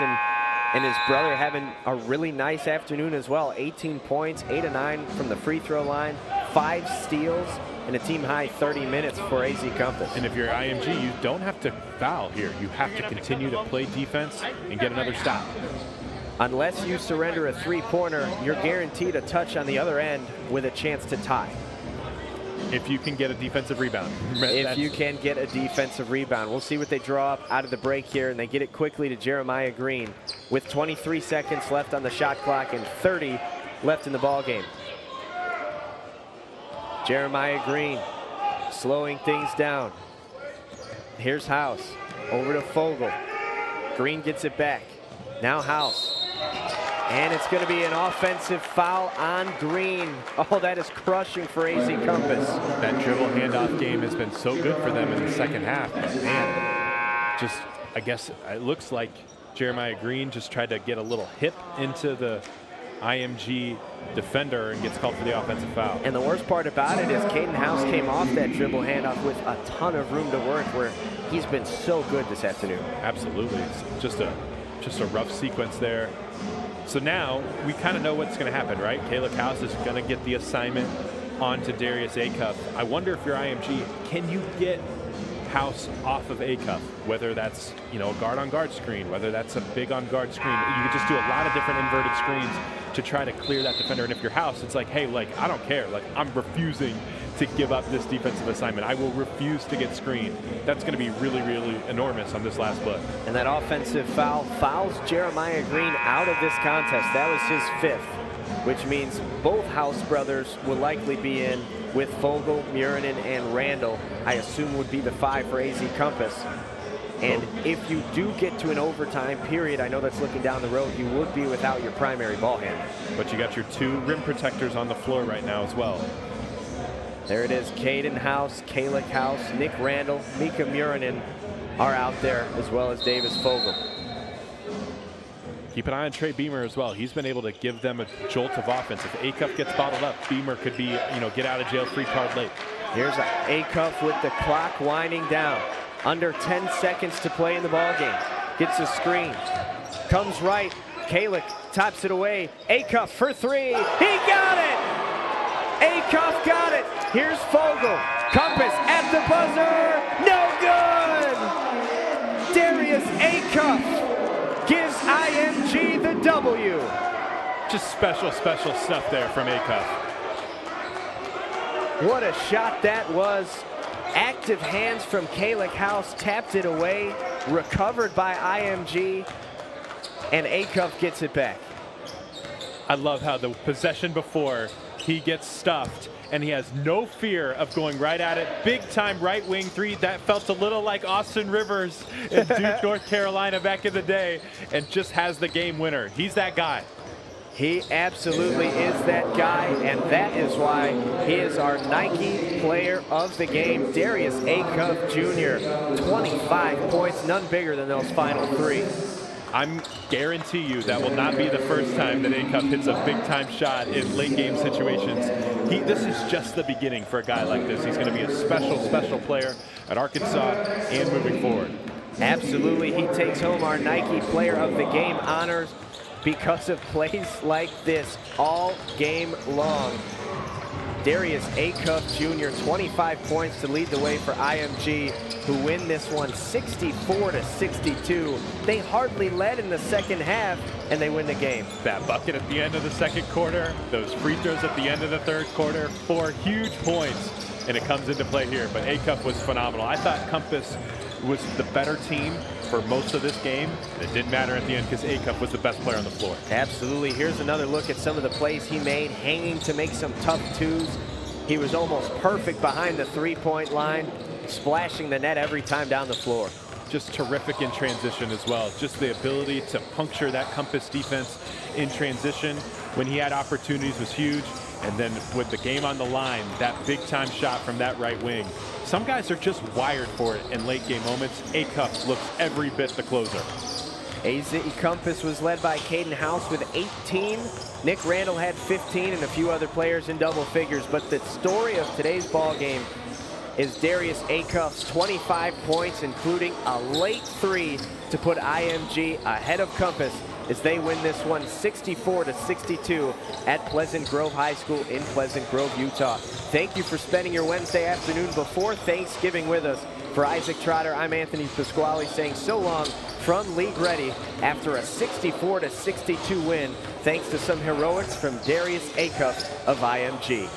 and his brother having a really nice afternoon as well. 18 points, 8 of 9 from the free throw line, 5 steals, and a team high 30 minutes for AZ Compass. And if you're IMG, you don't have to foul here. You have to continue to play defense and get another stop. Unless you surrender a three-pointer, you're guaranteed a touch on the other end with a chance to tie. If you can get a defensive rebound. If you can get a defensive rebound. We'll see what they draw up out of the break here, and they get it quickly to Jeremiah Green with 23 seconds left on the shot clock and 30 left in the ball game. Jeremiah Green slowing things down. Here's House over to Fogel. Green gets it back. Now House. And it's going to be an offensive foul on Green. Oh, that is crushing for AZ Compass. That dribble handoff game has been so good for them in the second half. Man, just, I guess it looks like Jeremiah Green just tried to get a little hip into the IMG defender and gets called for the offensive foul. And the worst part about it is Caden House came off that dribble handoff with a ton of room to work, where he's been so good this afternoon. Absolutely. It's just a rough sequence there. So now we kind of know what's going to happen, right? Kalik House is going to get the assignment onto Darius Acuff. I wonder if you're IMG, can you get House off of Acuff? Whether that's, a guard-on-guard screen, whether that's a big-on-guard screen. You could just do a lot of different inverted screens to try to clear that defender. And if you're House, it's like, hey, I don't care. I'm refusing to give up this defensive assignment. I will refuse to get screened. That's going to be really, really enormous on this last look. And that offensive foul fouls Jeremiah Green out of this contest. That was his 5th, which means both House brothers will likely be in with Fogel, Muranen, and Randall. I assume would be the 5 for AZ Compass. And if you do get to an overtime period, I know that's looking down the road, you would be without your primary ball handler. But you got your 2 rim protectors on the floor right now as well. There it is, Caden House, Kalik House, Nick Randall, Mika Muranen are out there, as well as Davis Fogel. Keep an eye on Trey Beamer as well. He's been able to give them a jolt of offense. If Acuff gets bottled up, Beamer could be, get out of jail free card late. Here's Acuff with the clock winding down. Under 10 seconds to play in the ballgame. Gets a screen. Comes right. Kalik tops it away. Acuff for 3. He got it! Acuff got it. Here's Fogel. Compass at the buzzer. No good. Darius Acuff gives IMG the W. Just special stuff there from Acuff. What a shot that was. Active hands from Kalik House, tapped it away, recovered by IMG, and Acuff gets it back. I love how the possession before, he gets stuffed, and he has no fear of going right at it. Big time right wing three. That felt a little like Austin Rivers in Duke, North Carolina back in the day, and just has the game winner. He's that guy. He absolutely is that guy, and that is why he is our Nike Player of the Game. Darius Acuff Jr., 25 points, none bigger than those final three. I'm guarantee you that will not be the first time that Acuff hits a big-time shot in late-game situations. This is just the beginning for a guy like this. He's going to be a special player at Arkansas and moving forward. Absolutely, he takes home our Nike Player of the Game honors because of plays like this all game long. Darius Acuff Jr., 25 points to lead the way for IMG, who win this one 64-62. They hardly led in the second half, and they win the game. That bucket at the end of the second quarter, those free throws at the end of the third quarter, 4 huge points, and it comes into play here. But Acuff was phenomenal. I thought Compass was the better team for most of this game, and it didn't matter at the end because Acuff was the best player on the floor. Absolutely. Here's another look at some of the plays he made, hanging to make some tough twos. He was almost perfect behind the three-point line, splashing the net every time down the floor. Just terrific in transition as well. Just the ability to puncture that Compass defense in transition when he had opportunities was huge. And then with the game on the line, that big-time shot from that right wing. Some guys are just wired for it in late-game moments. Acuff looks every bit the closer. AZ Compass was led by Caden House with 18. Nick Randall had 15 and a few other players in double figures. But the story of today's ball game is Darius Acuff's 25 points, including a late three to put IMG ahead of Compass as they win this one 64-62 at Pleasant Grove High School in Pleasant Grove, Utah. Thank you for spending your Wednesday afternoon before Thanksgiving with us. For Isaac Trotter, I'm Anthony Pasquale saying so long from League Ready after a 64-62 win, thanks to some heroics from Darius Acuff of IMG.